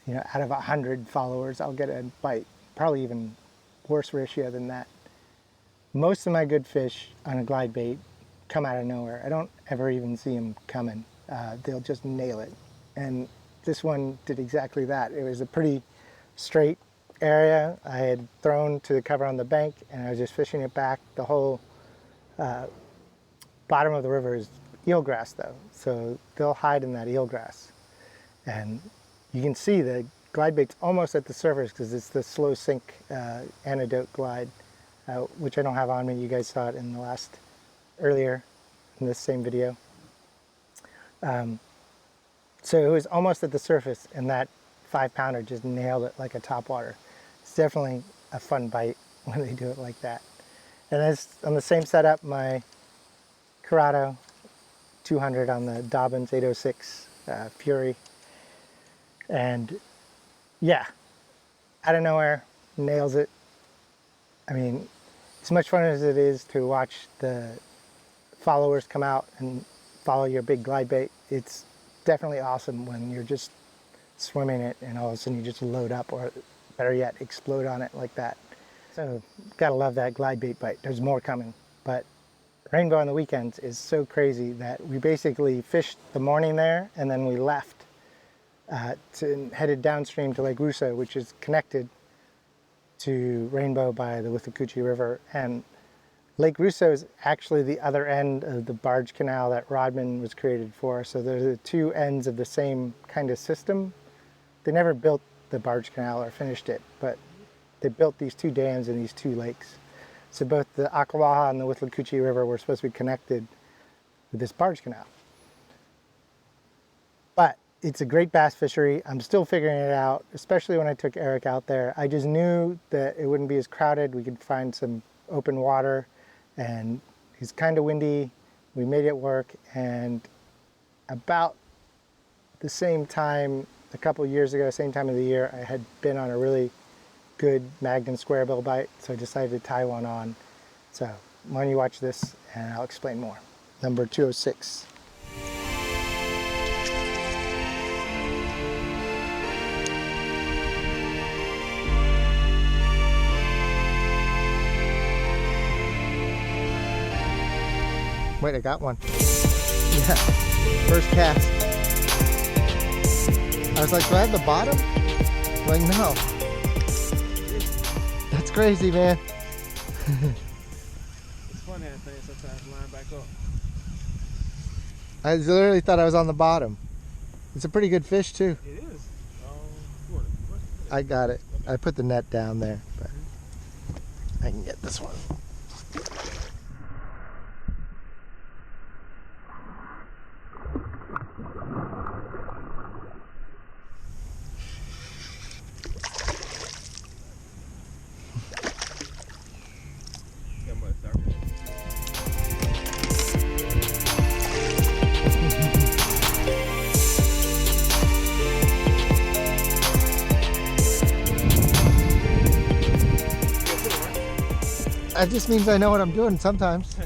out of 100 followers, I'll get a bite. Probably even worse ratio than that. Most of my good fish on a glide bait come out of nowhere. I don't ever even see them coming. They'll just nail it. And this one did exactly that. It was a pretty straight area. I had thrown to the cover on the bank and I was just fishing it back. The whole bottom of the river is eelgrass though, so they'll hide in that eelgrass. And you can see the glide bait's almost at the surface because it's the slow sink antidote glide, which I don't have on me. You guys saw it in the earlier in this same video. So it was almost at the surface and that 5-pounder just nailed it like a topwater. It's definitely a fun bite when they do it like that. And that's on the same setup, my Corrado 200 on the Dobbins 806 Fury. And yeah, out of nowhere, nails it. I mean, as much fun as it is to watch the followers come out and follow your big glide bait, it's definitely awesome when you're just swimming it and all of a sudden you just load up, or better yet, explode on it like that. So gotta love that glide bait bite. There's more coming. But Rainbow on the weekends is so crazy that we basically fished the morning there and then we left and headed downstream to Lake Russo, which is connected to Rainbow by the Withlacoochee River. And Lake Russo is actually the other end of the barge canal that Rodman was created for. So they're the two ends of the same kind of system. They never built the barge canal or finished it, but they built these 2 dams in these 2 lakes. So both the Ocklawaha and the Withlacoochee River were supposed to be connected with this barge canal. But it's a great bass fishery. I'm still figuring it out, especially when I took Eric out there. I just knew that it wouldn't be as crowded. We could find some open water, and it's kind of windy. We made it work, and about the same time, a couple years ago, same time of the year, I had been on a really good Magnum squarebill bite, so I decided to tie one on. So why don't you watch this and I'll explain more. Number 206. Wait, I got one. Yeah, first cast. I was like, do I have the bottom? I'm like, no. That's crazy, man. It's funny how things sometimes line back up. I literally thought I was on the bottom. It's a pretty good fish, too. It is. I got it. I put the net down there, but I can get this one. That just means I know what I'm doing sometimes.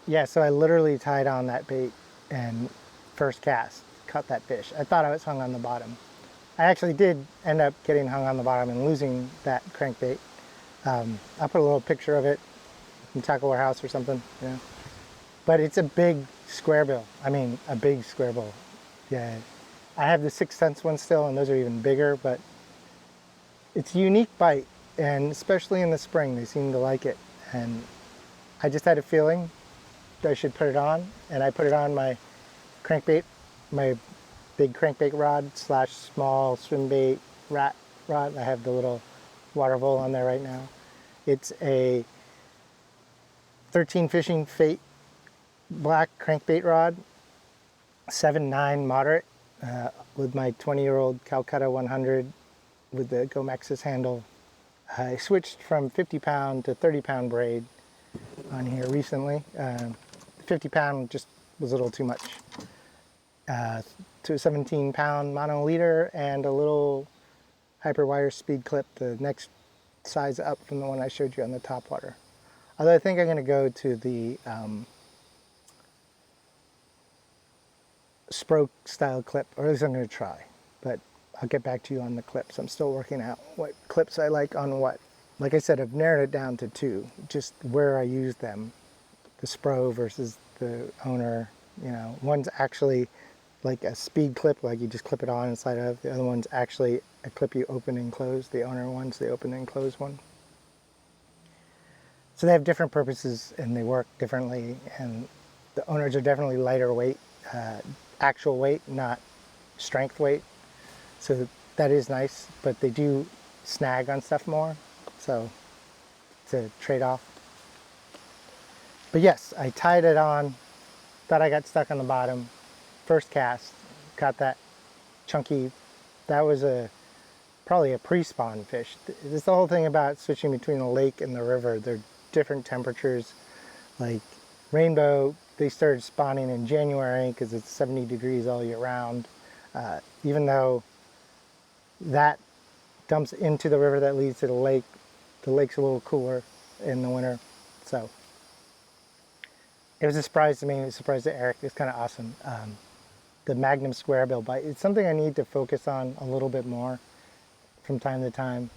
Yeah, so I literally tied on that bait and first cast caught that fish. I thought I was hung on the bottom. I actually did end up getting hung on the bottom and losing that crankbait. I'll put a little picture of it in Tackle Warehouse or something, you know. But it's a big squarebill. I mean, a big squarebill. Yeah. I have the 6th Sense ones still, and those are even bigger, but it's a unique bite, and especially in the spring, they seem to like it. And I just had a feeling that I should put it on, and I put it on my crankbait, my big crankbait rod / small swim bait rat rod. I have the little water vole on there right now. It's a 13 Fishing Fate black crankbait rod, 7/9 moderate. With my 20-year-old Calcutta 100 with the Gomexus handle. I switched from 50-pound to 30-pound braid on here recently. 50-pound just was a little too much. To a 17-pound mono leader and a little hyperwire speed clip, the next size up from the one I showed you on the top water. Although I think I'm going to go to the Spro style clip, or at least I'm going to try, but I'll get back to you on the clips. I'm still working out what clips I like on what. Like I said, I've narrowed it down to 2, just where I use them. The Spro versus the owner, you know, one's actually like a speed clip, like you just clip it on inside of. The other one's actually a clip you open and close. The owner one's the open and close one. So they have different purposes and they work differently, and the owners are definitely lighter weight, actual weight, not strength weight. So that is nice, but they do snag on stuff more. So it's a trade-off. But yes, I tied it on, thought I got stuck on the bottom. First cast, caught that chunky, that was probably a pre-spawn fish. This is the whole thing about switching between the lake and the river. They're different temperatures. Like Rainbow, they started spawning in January because it's 70 degrees all year round. Even though that dumps into the river that leads to the lake's a little cooler in the winter. So it was a surprise to me, it was a surprise to Eric. It's kind of awesome. The Magnum squarebill bite, it's something I need to focus on a little bit more from time to time.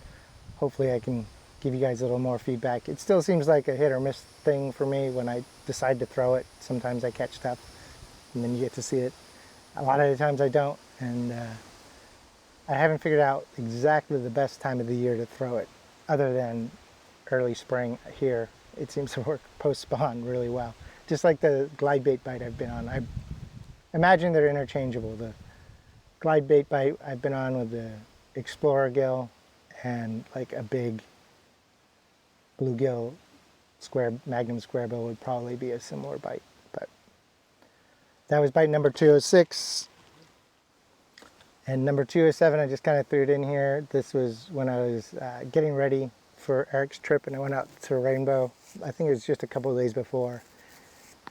Hopefully I can give you guys a little more feedback. It still seems like a hit or miss thing for me when I decide to throw it. Sometimes I catch stuff and then you get to see it. A lot of the times I don't, and I haven't figured out exactly the best time of the year to throw it, other than early spring here. It seems to work post-spawn really well. just like the glide bait bite I've been on. I imagine they're interchangeable. The glide bait bite I've been on with the Explorer gill and like a big bluegill Magnum square bill would probably be a similar bite. But that was bite number 206. And number 207, I just kind of threw it in here. This was when I was getting ready for Eric's trip, and I went out to Rainbow. I think it was just a couple of days before.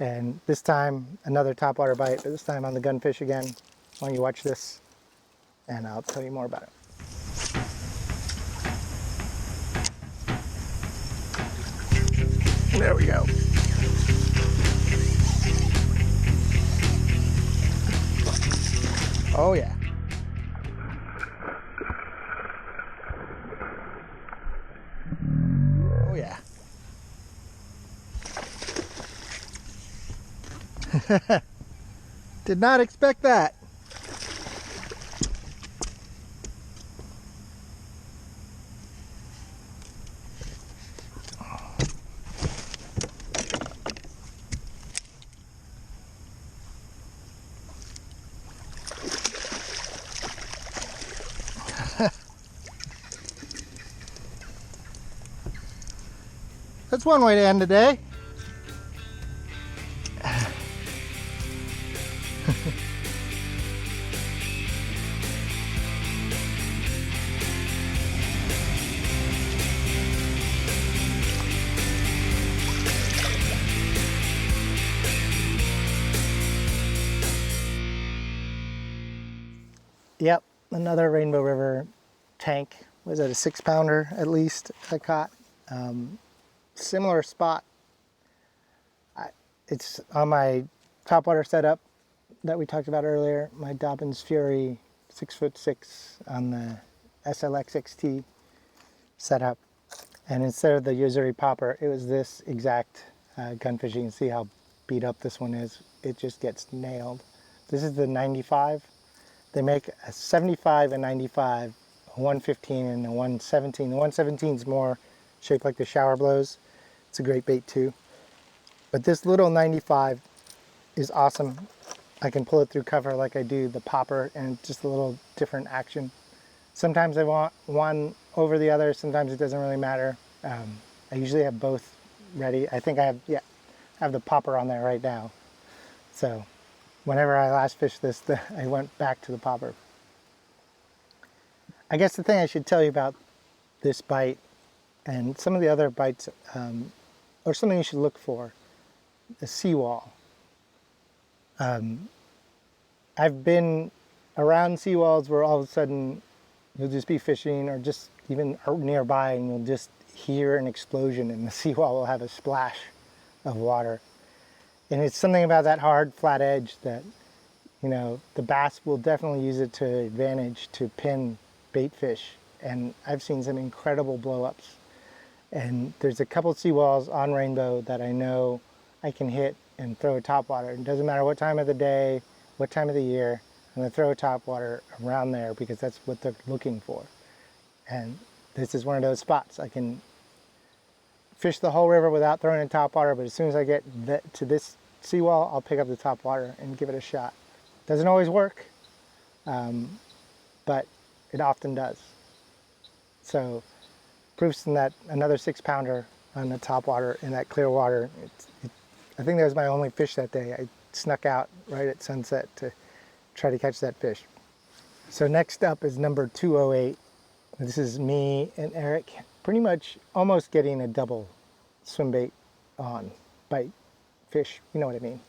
And this time, another topwater bite, but this time on the gunfish again. Why don't you watch this, and I'll tell you more about it. There we go. Oh yeah. Oh yeah. Did not expect that. That's one way to end the day. Yep, another Rainbow River tank. Was it a 6-pounder at least I caught? Similar spot. It's on my topwater setup that we talked about earlier. My Dobbins Fury 6'6" on the SLX XT setup. And instead of the Yuzuri popper, it was this exact gunfish. You can see how beat up this one is. It just gets nailed. This is the 95. They make a 75 and 95, a 115 and a 117. The 117 is more shaped like the shower blows. It's a great bait too. But this little 95 is awesome. I can pull it through cover like I do the popper, and just a little different action. Sometimes I want one over the other, sometimes it doesn't really matter. I usually have both ready. I think I have the popper on there right now. So whenever I last fished this, I went back to the popper. I guess the thing I should tell you about this bite and some of the other bites, or something you should look for, the seawall. I've been around seawalls where all of a sudden you'll just be fishing or just even nearby and you'll just hear an explosion and the seawall will have a splash of water. And it's something about that hard, flat edge that, you know, the bass will definitely use it to advantage to pin bait fish. And I've seen some incredible blow-ups. And there's a couple seawalls on Rainbow that I know I can hit and throw a topwater. It doesn't matter what time of the day, what time of the year, I'm gonna throw a topwater around there because that's what they're looking for. And this is one of those spots. I can fish the whole river without throwing in topwater, but as soon as I get to this seawall, I'll pick up the topwater and give it a shot. Doesn't always work, but it often does. So proofs in that another 6-pounder on the topwater in that clear water. I think that was my only fish that day. I snuck out right at sunset to try to catch that fish. So next up is number 208. This is me and Eric pretty much almost getting a double swim bait on bite fish. You know what I mean.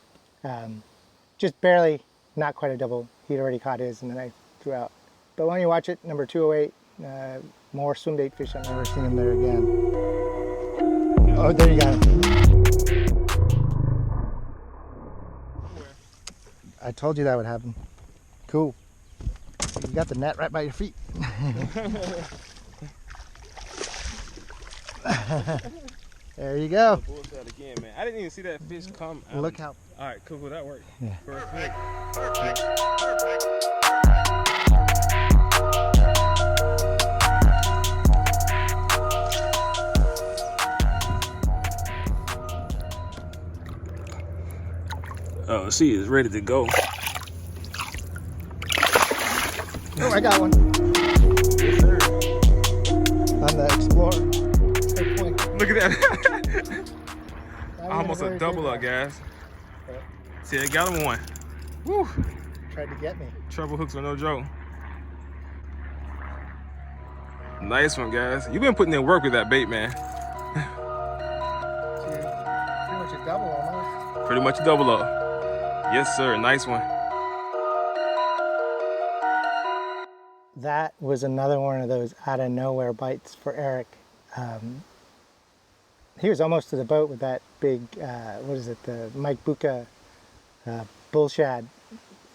Just barely, not quite a double. He'd already caught his and then I threw out. But why don't you watch it, number 208. More swim bait fish. I've never seen him there again. Oh, there you got him. I told you that would happen. Cool. You got the net right by your feet. There you go. Bullshit again, man. I didn't even see that fish come out. Look how. All right, cool. That worked. Yeah. Perfect. She is ready to go. Oh, I got one. Yes, sir. On the Explorer. Good point. Look at that. Not even Almost a very double big up, one, guys. but See, I got him one. Woo. tried to get me. Treble hooks are no joke. Nice one, guys. You've been putting in work with that bait, man. Pretty much a double almost. Pretty much a double up. Yes, sir. Nice one. That was another one of those out of nowhere bites for Eric. He was almost to the boat with that big, what is it, the Mike Bucca bull shad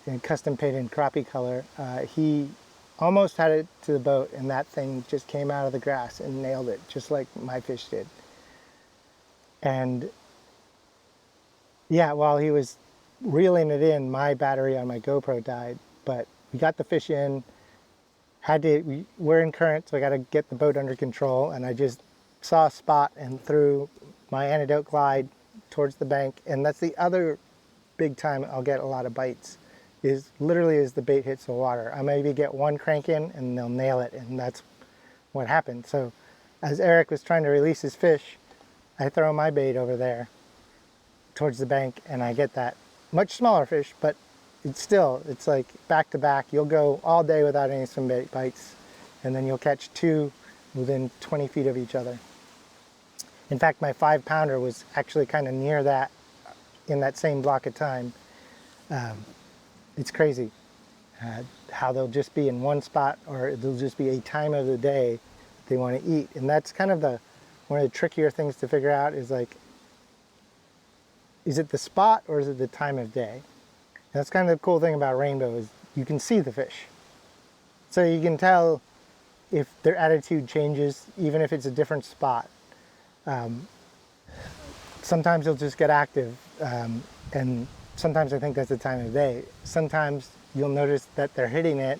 in custom painted crappie color. He almost had it to the boat, and that thing just came out of the grass and nailed it, just like my fish did. And yeah, while he was reeling it in, my battery on my GoPro died, but we got the fish in. We're in current, so I got to get the boat under control, and I just saw a spot and threw my antidote glide towards the bank. And that's the other big time I'll get a lot of bites, is literally as the bait hits the water. I maybe get one crank in and they'll nail it, and that's what happened. So as Eric was trying to release his fish, I throw my bait over there towards the bank, and I get that much smaller fish, but it's like back to back. You'll go all day without any swim bait bites, and then you'll catch two within 20 feet of each other. In fact, my 5-pounder was actually kind of near that in that same block of time. It's crazy how they'll just be in one spot, or there'll just be a time of the day they want to eat. And that's kind of one of the trickier things to figure out, is like, is it the spot or is it the time of day? And that's kind of the cool thing about rainbow, is you can see the fish. So you can tell if their attitude changes, even if it's a different spot. Sometimes they'll just get active, and sometimes I think that's the time of day. Sometimes you'll notice that they're hitting it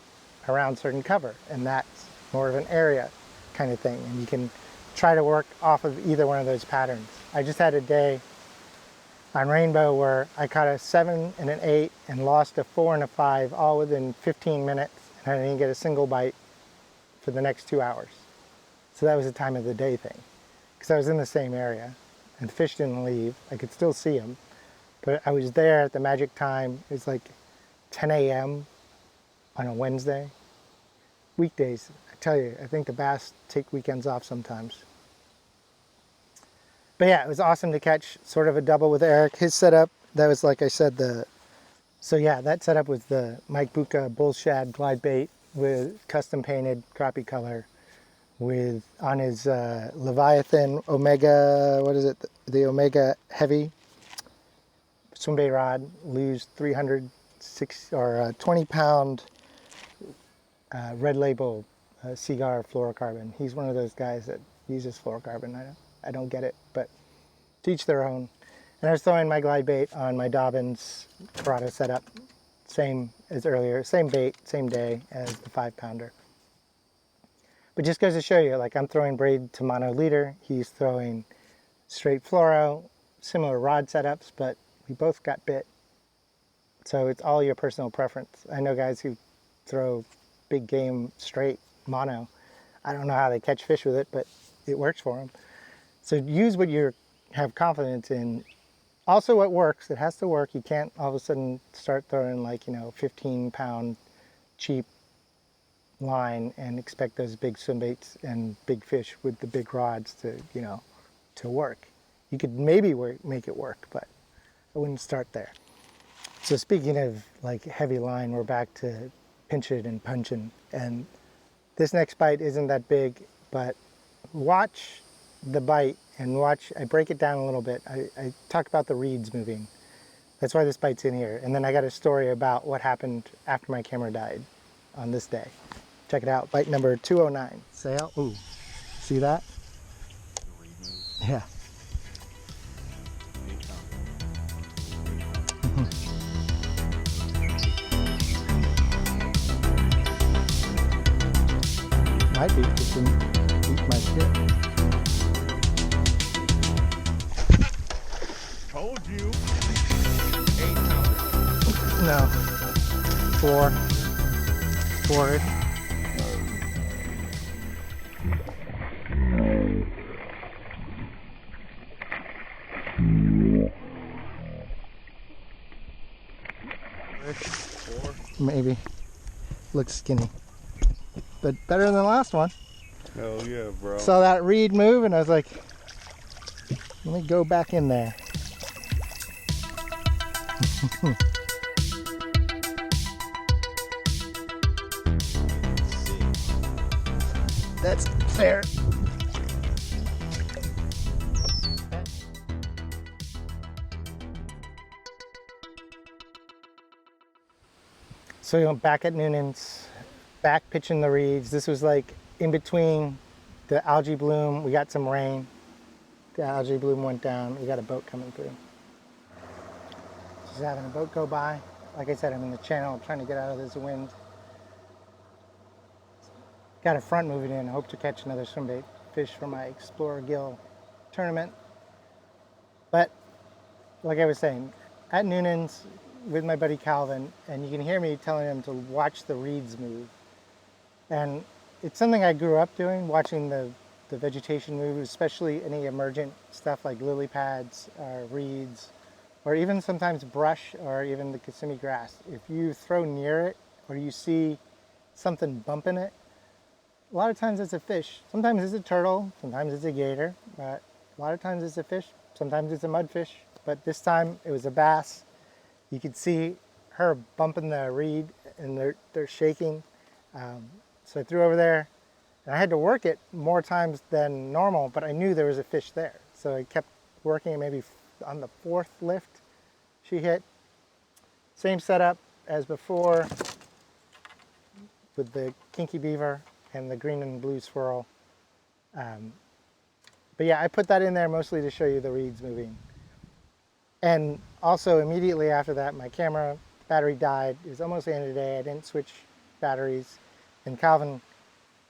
around certain cover, and that's more of an area kind of thing. And you can try to work off of either one of those patterns. I just had a day on rainbow where I caught a 7 and an 8 and lost a 4 and a 5 all within 15 minutes, and I didn't get a single bite for the next 2 hours. So that was a time of the day thing, because I was in the same area and the fish didn't leave. I could still see them, but I was there at the magic time. It's like 10 a.m. on a Wednesday. Weekdays, I tell you, I think the bass take weekends off sometimes. But yeah, it was awesome to catch sort of a double with Eric. His setup, that was, like I said, that setup was the Mike Bucca bull shad glide bait with custom painted crappie color, with on his Leviathan Omega, what is it? The Omega Heavy swim bait rod, Lew's 20-pound red label Seagar fluorocarbon. He's one of those guys that uses fluorocarbon. I don't get it, but to each their own. And I was throwing my glide bait on my Dobbins Corrado setup, same as earlier, same bait, same day as the 5-pounder. But just goes to show you, like, I'm throwing braid to mono leader, he's throwing straight fluoro, similar rod setups, but we both got bit. So it's all your personal preference. I know guys who throw big game straight mono. I don't know how they catch fish with it, but it works for them. So use what you have confidence in. Also what works, it has to work. You can't all of a sudden start throwing, like, 15-pound cheap line and expect those big swim baits and big fish with the big rods to work. You could maybe make it work, but I wouldn't start there. So speaking of like heavy line, we're back to pinch it and punching. And this next bite isn't that big, but watch the bite and watch, I break it down a little bit. I talk about the reeds moving. That's why this bite's in here. And then I got a story about what happened after my camera died on this day. Check it out, bite number 209. Sail, ooh, see that? Yeah. Might be, just didn't eat my shit. Told you. 8-pounder. No. Four. Maybe. Looks skinny. But better than the last one. Hell yeah, bro. Saw that reed move and I was like, let me go back in there. That's fair. So we went back at Noonan's, back pitching the reeds. This was like in between the algae bloom. We got some rain. The algae bloom went down. We got a boat coming through. Just having a boat go by. Like I said, I'm in the channel trying to get out of this wind. Got a front moving in. Hope to catch another swimbait fish for my Explorer Gill tournament. But like I was saying, at Noonan's with my buddy Calvin, and you can hear me telling him to watch the reeds move. And it's something I grew up doing, watching the vegetation move, especially any emergent stuff like lily pads, reeds, or even sometimes brush or even the Kissimmee grass. If you throw near it or you see something bumping it, a lot of times it's a fish. Sometimes it's a turtle, sometimes it's a gator, but a lot of times it's a fish. Sometimes it's a mudfish, but this time it was a bass. You could see her bumping the reed and they're shaking. So I threw over there and I had to work it more times than normal, but I knew there was a fish there. So I kept working it. Maybe on the fourth lift she hit. Same setup as before with the kinky beaver and the green and blue swirl. But yeah, I put that in there mostly to show you the reeds moving. And also immediately after that, my camera battery died. It was almost the end of the day. I didn't switch batteries. And Calvin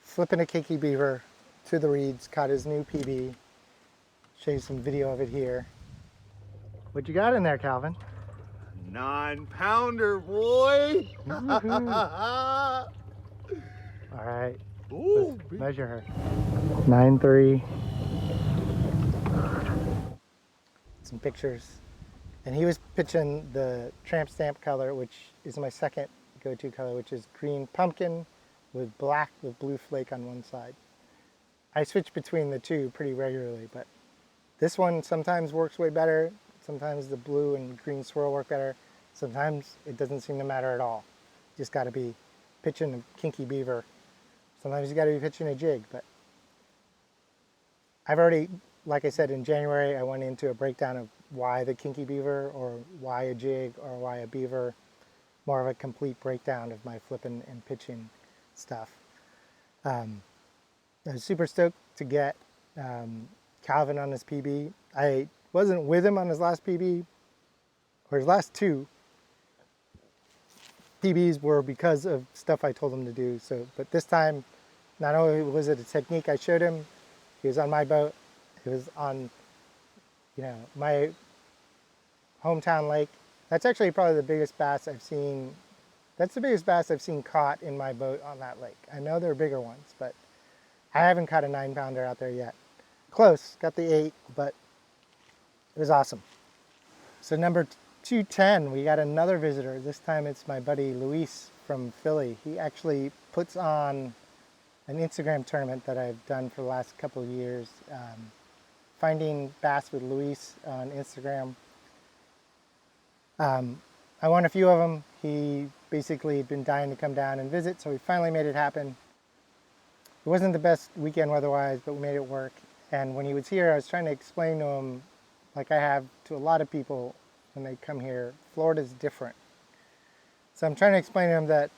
flipping a kinky beaver to the reeds, caught his new PB. Show you some video of it here. What you got in there, Calvin? 9-pounder, boy. All right. Ooh, Let's measure her. 9.3. Some pictures. And he was pitching the tramp stamp color, which is my second go-to color, which is green pumpkin with black with blue flake on one side. I switch between the two pretty regularly, but this one sometimes works way better. Sometimes the blue and green swirl work better. Sometimes it doesn't seem to matter at all. You just got to be pitching a kinky beaver. Sometimes you got to be pitching a jig, but I've already, like I said, in January, I went into a breakdown of why the kinky beaver or why a jig or why a beaver, more of a complete breakdown of my flipping and pitching stuff. I was super stoked to get Calvin on his PB. I wasn't with him on his last PB, or his last two PBs were because of stuff I told him to do. So, but this time, not only was it a technique I showed him, he was on my boat, he was on, you know, my hometown lake. That's actually probably the biggest bass I've seen. That's the biggest bass I've seen caught in my boat on that lake. I know there are bigger ones, but I haven't caught a 9-pounder out there yet. Close, got the 8, but it was awesome. So number 210, we got another visitor. This time it's my buddy Luis from Philly. He actually puts on an Instagram tournament that I've done for the last couple of years. Finding Bass with Luis on Instagram. I won a few of them. He basically had been dying to come down and visit, so we finally made it happen. It wasn't the best weekend weather-wise, but we made it work. And when he was here, I was trying to explain to him, like I have to a lot of people when they come here, Florida's different. So I'm trying to explain to him that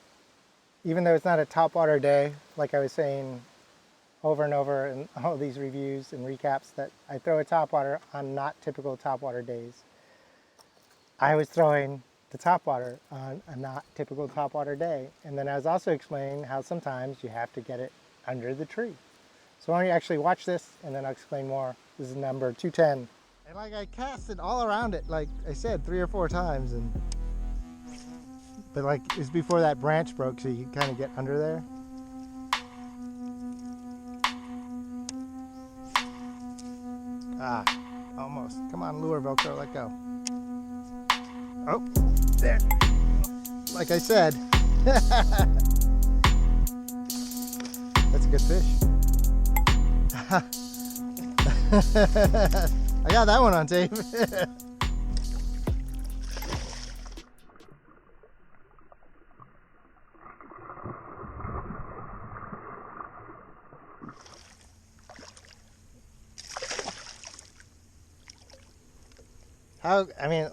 even though it's not a topwater day, like I was saying over and over in all these reviews and recaps, that I throw a topwater on not typical topwater days. I was throwing the topwater on a not typical topwater day. And then I was also explaining how sometimes you have to get it under the tree. So why don't you actually watch this and then I'll explain more. This is number 210. And like I cast it all around it, like I said, 3 or 4 times, and But like, it's before that branch broke, so you kind of get under there. Ah, almost. Come on, lure, Velcro, let go. Oh, there. Like I said. That's a good fish. I got that one on tape.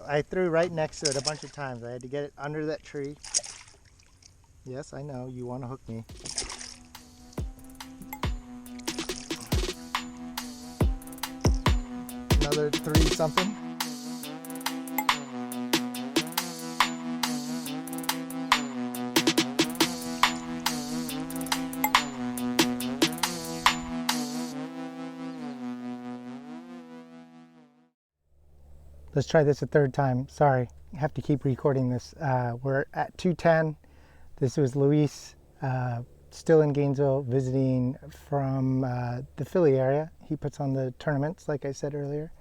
I threw right next to it a bunch of times. I had to get it under that tree. Yes, I know, you want to hook me. Another 3 something. Let's try this a third time. Sorry, I have to keep recording this. We're at 210. This was Luis, still in Gainesville, visiting from the Philly area. He puts on the tournaments, like I said earlier.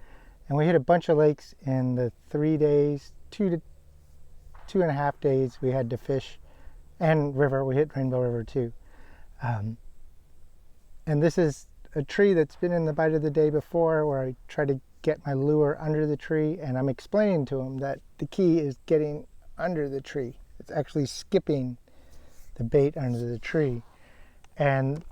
And we hit a bunch of lakes in the 3 days, 2.5 days we had to fish. And river, we hit Rainbow River too. And this is a tree that's been in the bite of the day before, where I try to get my lure under the tree, and I'm explaining to him that the key is getting under the tree. It's actually skipping the bait under the tree. And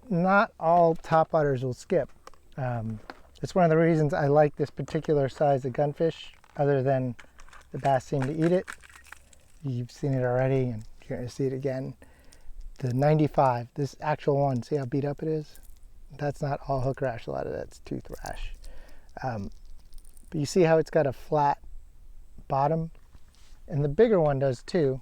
not all topwaters will skip. It's one of the reasons I like this particular size of gunfish, other than the bass seem to eat it. You've seen it already, and you're going to see it again. The 95, this actual one, see how beat up it is? That's not all hook rash, a lot of that's tooth rash. But you see how it's got a flat bottom? And the bigger one does too.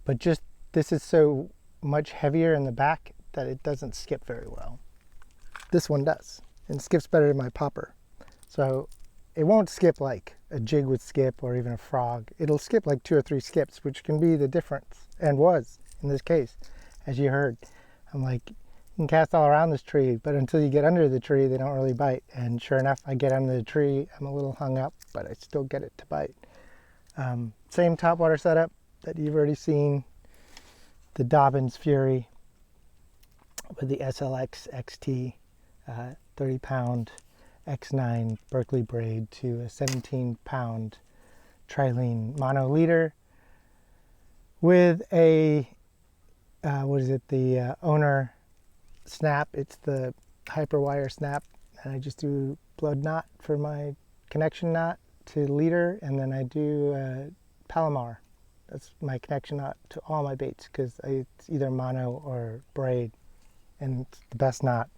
But just, this is so much heavier in the back that it doesn't skip very well. This one does, and skips better than my popper. So it won't skip like a jig would skip, or even a frog. It'll skip like 2 or 3 skips, which can be the difference, and was in this case, as you heard. I'm like, you can cast all around this tree, but until you get under the tree, they don't really bite. And sure enough, I get under the tree, I'm a little hung up, but I still get it to bite. Same topwater setup that you've already seen, the Dobbins Fury with the SLX XT, 30-pound X9 Berkeley braid to a 17-pound trilene mono leader with a, the owner snap. It's the Hyperwire snap, and I just do blood knot for my connection knot to leader, and then I do Palomar. That's my connection knot to all my baits, because it's either mono or braid, and it's the best knot.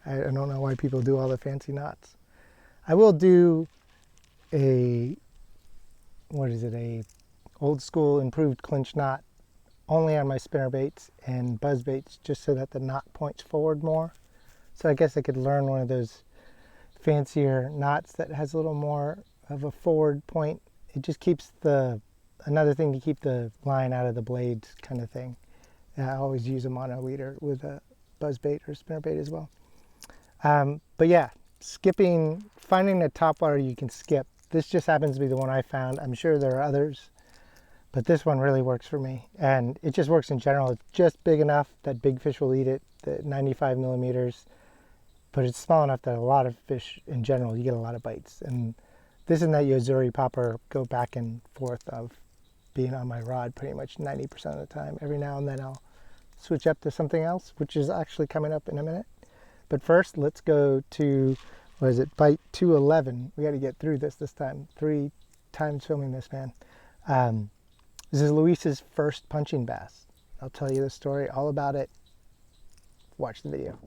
I don't know why people do all the fancy knots. I will do a old school improved clinch knot only on my spinner baits and buzz baits, just so that the knot points forward more. So I guess I could learn one of those fancier knots that has a little more of a forward point. It just keeps another thing to keep the line out of the blades, kind of thing. And I always use a mono leader with a buzz bait or spinner bait as well. But yeah, finding a topwater you can skip. This just happens to be the one I found. I'm sure there are others, but this one really works for me. And it just works in general. It's just big enough that big fish will eat it, the 95 millimeters, but it's small enough that a lot of fish in general, you get a lot of bites. And this and that Yozuri popper go back and forth of being on my rod pretty much 90% of the time. Every now and then I'll switch up to something else, which is actually coming up in a minute. But first, let's go to, bite 211. We got to get through this time. 3 times filming this, man. This is Luis's first punching bass. I'll tell you the story all about it. Watch the video.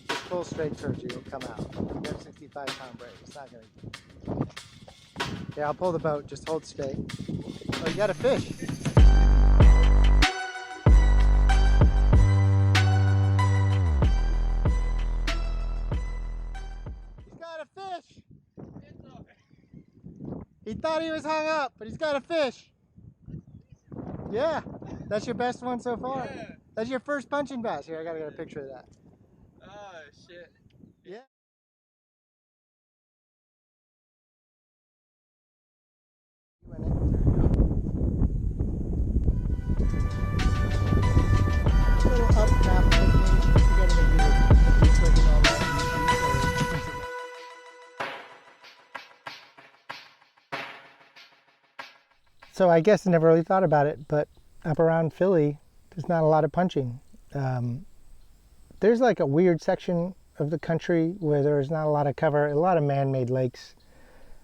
Just pull straight towards you, it'll come out. You got a 65-pound braid. It's not going to. Yeah, I'll pull the boat. Just hold straight. Oh, you got a fish. He's got a He thought he was hung up, but he's got a fish. Yeah, that's your best one so far. Yeah. That's your first punching bass. Here, I gotta get a picture of that. Oh shit. Yeah. Little up trap technique. You gotta make your clicking on that. So I guess I never really thought about it, but up around Philly, there's not a lot of punching. There's like a weird section of the country where there's not a lot of cover, a lot of man-made lakes.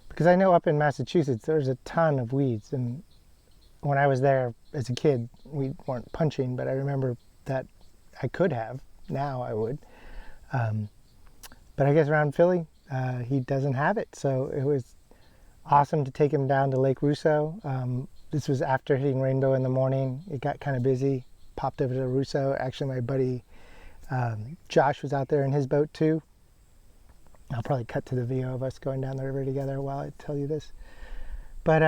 Because I know up in Massachusetts, there's a ton of weeds. And when I was there as a kid, we weren't punching, but I remember that I could have. Now I would. But I guess around Philly, he doesn't have it. So it was awesome to take him down to Lake Russo. This was after hitting Rainbow in the morning. It got kind of busy. Popped over to Russo. Actually, my buddy Josh was out there in his boat too. I'll probably cut to the video of us going down the river together while I tell you this. But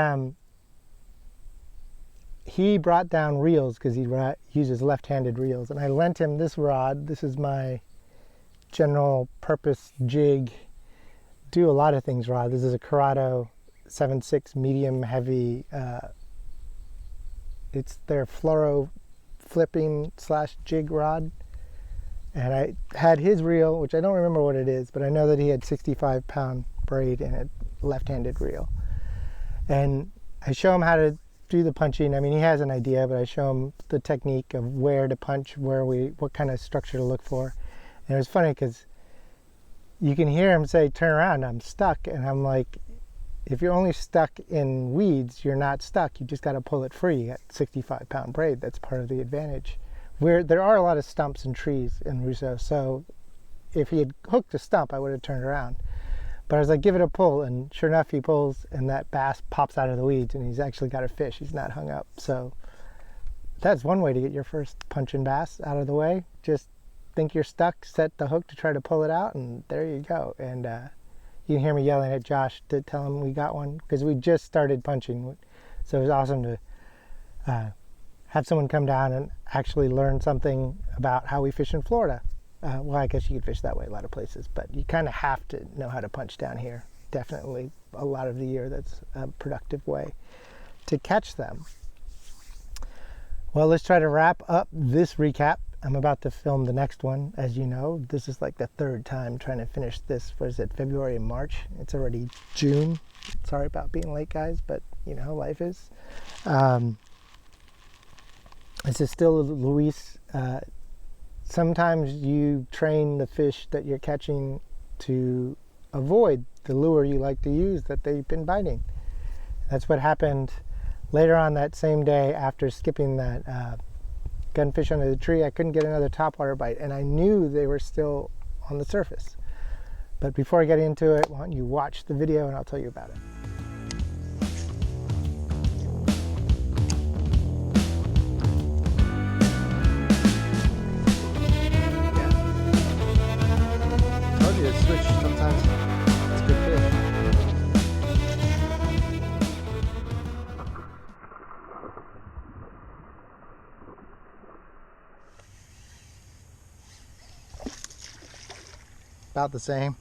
he brought down reels because he uses left-handed reels. And I lent him this rod. This is my general purpose jig. Do a lot of things rod. This is a Corrado 7.6 medium heavy. It's their fluoro flipping / jig rod. And I had his reel, which I don't remember what it is, but I know that he had 65-pound braid in a left-handed reel. And I show him how to do the punching. I mean, he has an idea, but I show him the technique of where to punch, what kind of structure to look for. And it was funny because you can hear him say, "Turn around, I'm stuck." And I'm like, if you're only stuck in weeds, you're not stuck. You just got to pull it free. You got 65-pound braid. That's part of the advantage. Where there are a lot of stumps and trees in Russo, so if he had hooked a stump, I would have turned around. But I was like, give it a pull, and sure enough, he pulls, and that bass pops out of the weeds, and he's actually got a fish. He's not hung up. So that's one way to get your first punching bass out of the way. Just think you're stuck, set the hook to try to pull it out, and there you go. And you can hear me yelling at Josh to tell him we got one, because we just started punching. So it was awesome to have someone come down and actually learn something about how we fish in Florida. Well, I guess you could fish that way a lot of places, but you kind of have to know how to punch down here. Definitely a lot of the year that's a productive way to catch them. Well, let's try to wrap up this recap. I'm about to film the next one. As you know, this is like the third time trying to finish this. What is it, February and March? It's already June. Sorry about being late, guys, but you know how life is. This is still Luis. Sometimes you train the fish that you're catching to avoid the lure you like to use that they've been biting. That's what happened later on that same day after skipping that gunfish under the tree. I couldn't get another topwater bite, and I knew they were still on the surface. But before I get into it, why don't you watch the video and I'll tell you about it. Switch sometimes. That's good fish. About the same.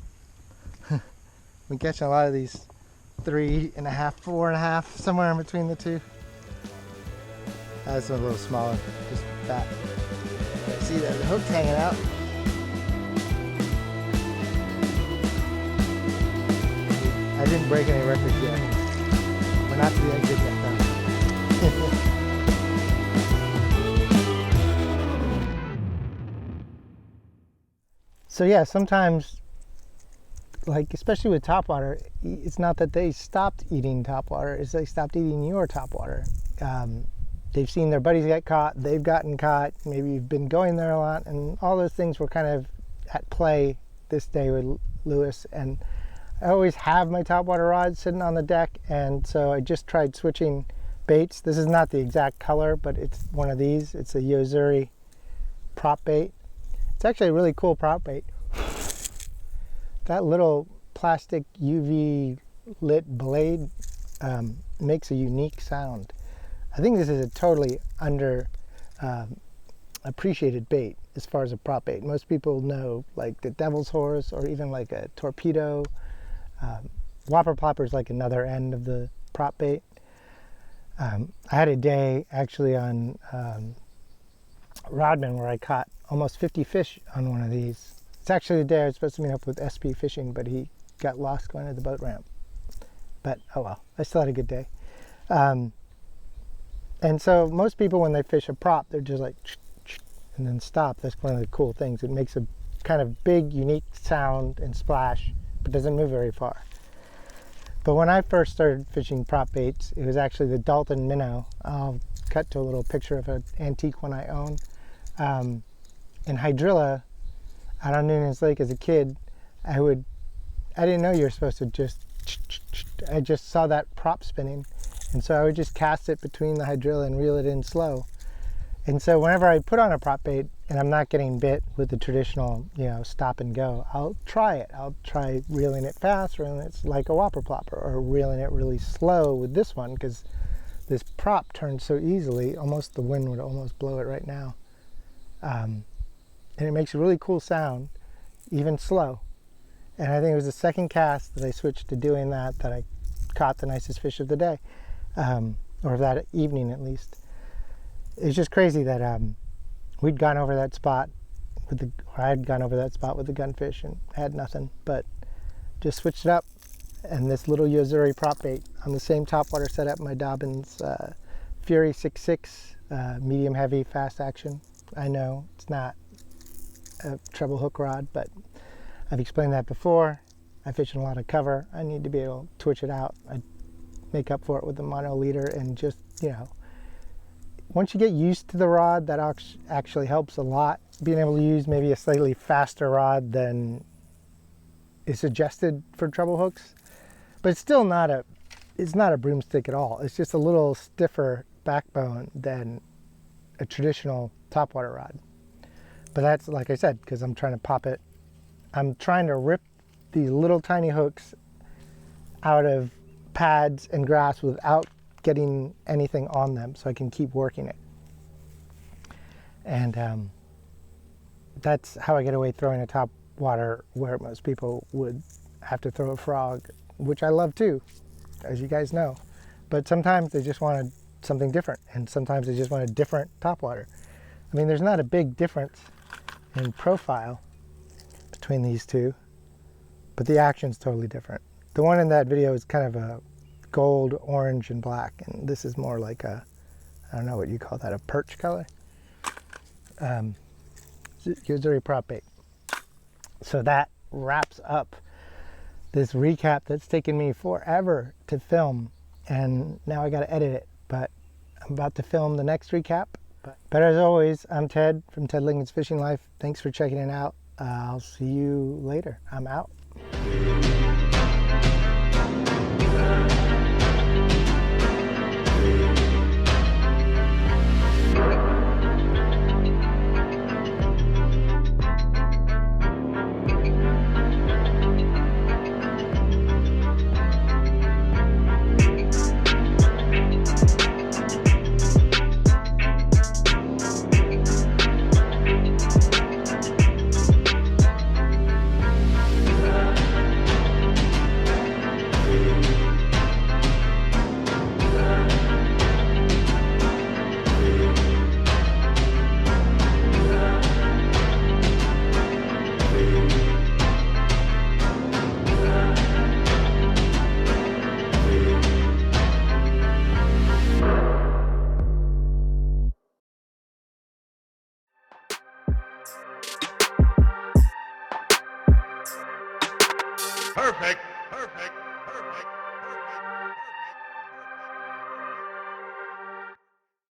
Been catching a lot of these 3.5, 4.5, somewhere in between the two. That's a little smaller, just that. See that the hook's hanging out. I didn't break any records yet. We're not to the exit yet, though. So yeah, sometimes, like especially with topwater, it's not that they stopped eating topwater, it's they stopped eating your topwater. They've seen their buddies get caught, they've gotten caught, maybe you've been going there a lot, and all those things were kind of at play this day with Lewis. And I always have my topwater rod sitting on the deck, and so I just tried switching baits. This is not the exact color, but it's one of these. It's a Yozuri prop bait. It's actually a really cool prop bait. That little plastic UV lit blade makes a unique sound. I think this is a totally under appreciated bait as far as a prop bait. Most people know like the devil's horse or even like a torpedo. Whopper plopper is like another end of the prop bait. I had a day actually on Rodman where I caught almost 50 fish on one of these. It's actually the day I was supposed to meet up with SP Fishing, but he got lost going to the boat ramp. But oh well, I still had a good day. And so most people when they fish a prop, they're just like and then stop. That's one of the cool things. It makes a kind of big, unique sound and splash, but doesn't move very far. But when I first started fishing prop baits, it was actually the Dalton minnow. I'll cut to a little picture of an antique one I own. In hydrilla, out on Noonan's Lake as a kid, I didn't know you were supposed to I just saw that prop spinning. And so I would just cast it between the hydrilla and reel it in slow. And so whenever I put on a prop bait and I'm not getting bit with the traditional, stop and go, I'll try it. I'll try reeling it fast, reeling it like a whopper plopper, or reeling it really slow with this one because this prop turns so easily, almost the wind would almost blow it right now. And it makes a really cool sound, even slow. And I think it was the second cast that I switched to doing that I caught the nicest fish of the day, or that evening at least. It's just crazy that we'd gone over that spot I had gone over that spot with the gunfish and had nothing, but just switched it up. And this little Yozuri prop bait on the same topwater setup, my Dobbins Fury 6.6, medium heavy, fast action. I know it's not a treble hook rod, but I've explained that before. I fish in a lot of cover. I need to be able to twitch it out. I make up for it with the mono leader and just, once you get used to the rod, that actually helps a lot. Being able to use maybe a slightly faster rod than is suggested for treble hooks, but it's still not a broomstick at all. It's just a little stiffer backbone than a traditional topwater rod. But that's, like I said, because I'm trying to pop it. I'm trying to rip these little tiny hooks out of pads and grass without getting anything on them, so I can keep working it. And that's how I get away throwing a top water where most people would have to throw a frog, which I love too, as you guys know. But sometimes they just wanted something different, and sometimes they just want a different topwater. I mean, there's not a big difference in profile between these two, but the action's totally different. The one in that video is kind of a gold, orange, and black, and this is more like a, I don't know what you call that, a perch color. Yozuri prop bait. So that wraps up this recap that's taken me forever to film, and now I got to edit it, but I'm about to film the next recap. But as always, I'm Ted from Ted Lincoln's Fishing Life. Thanks for checking it out. I'll see you later. I'm out.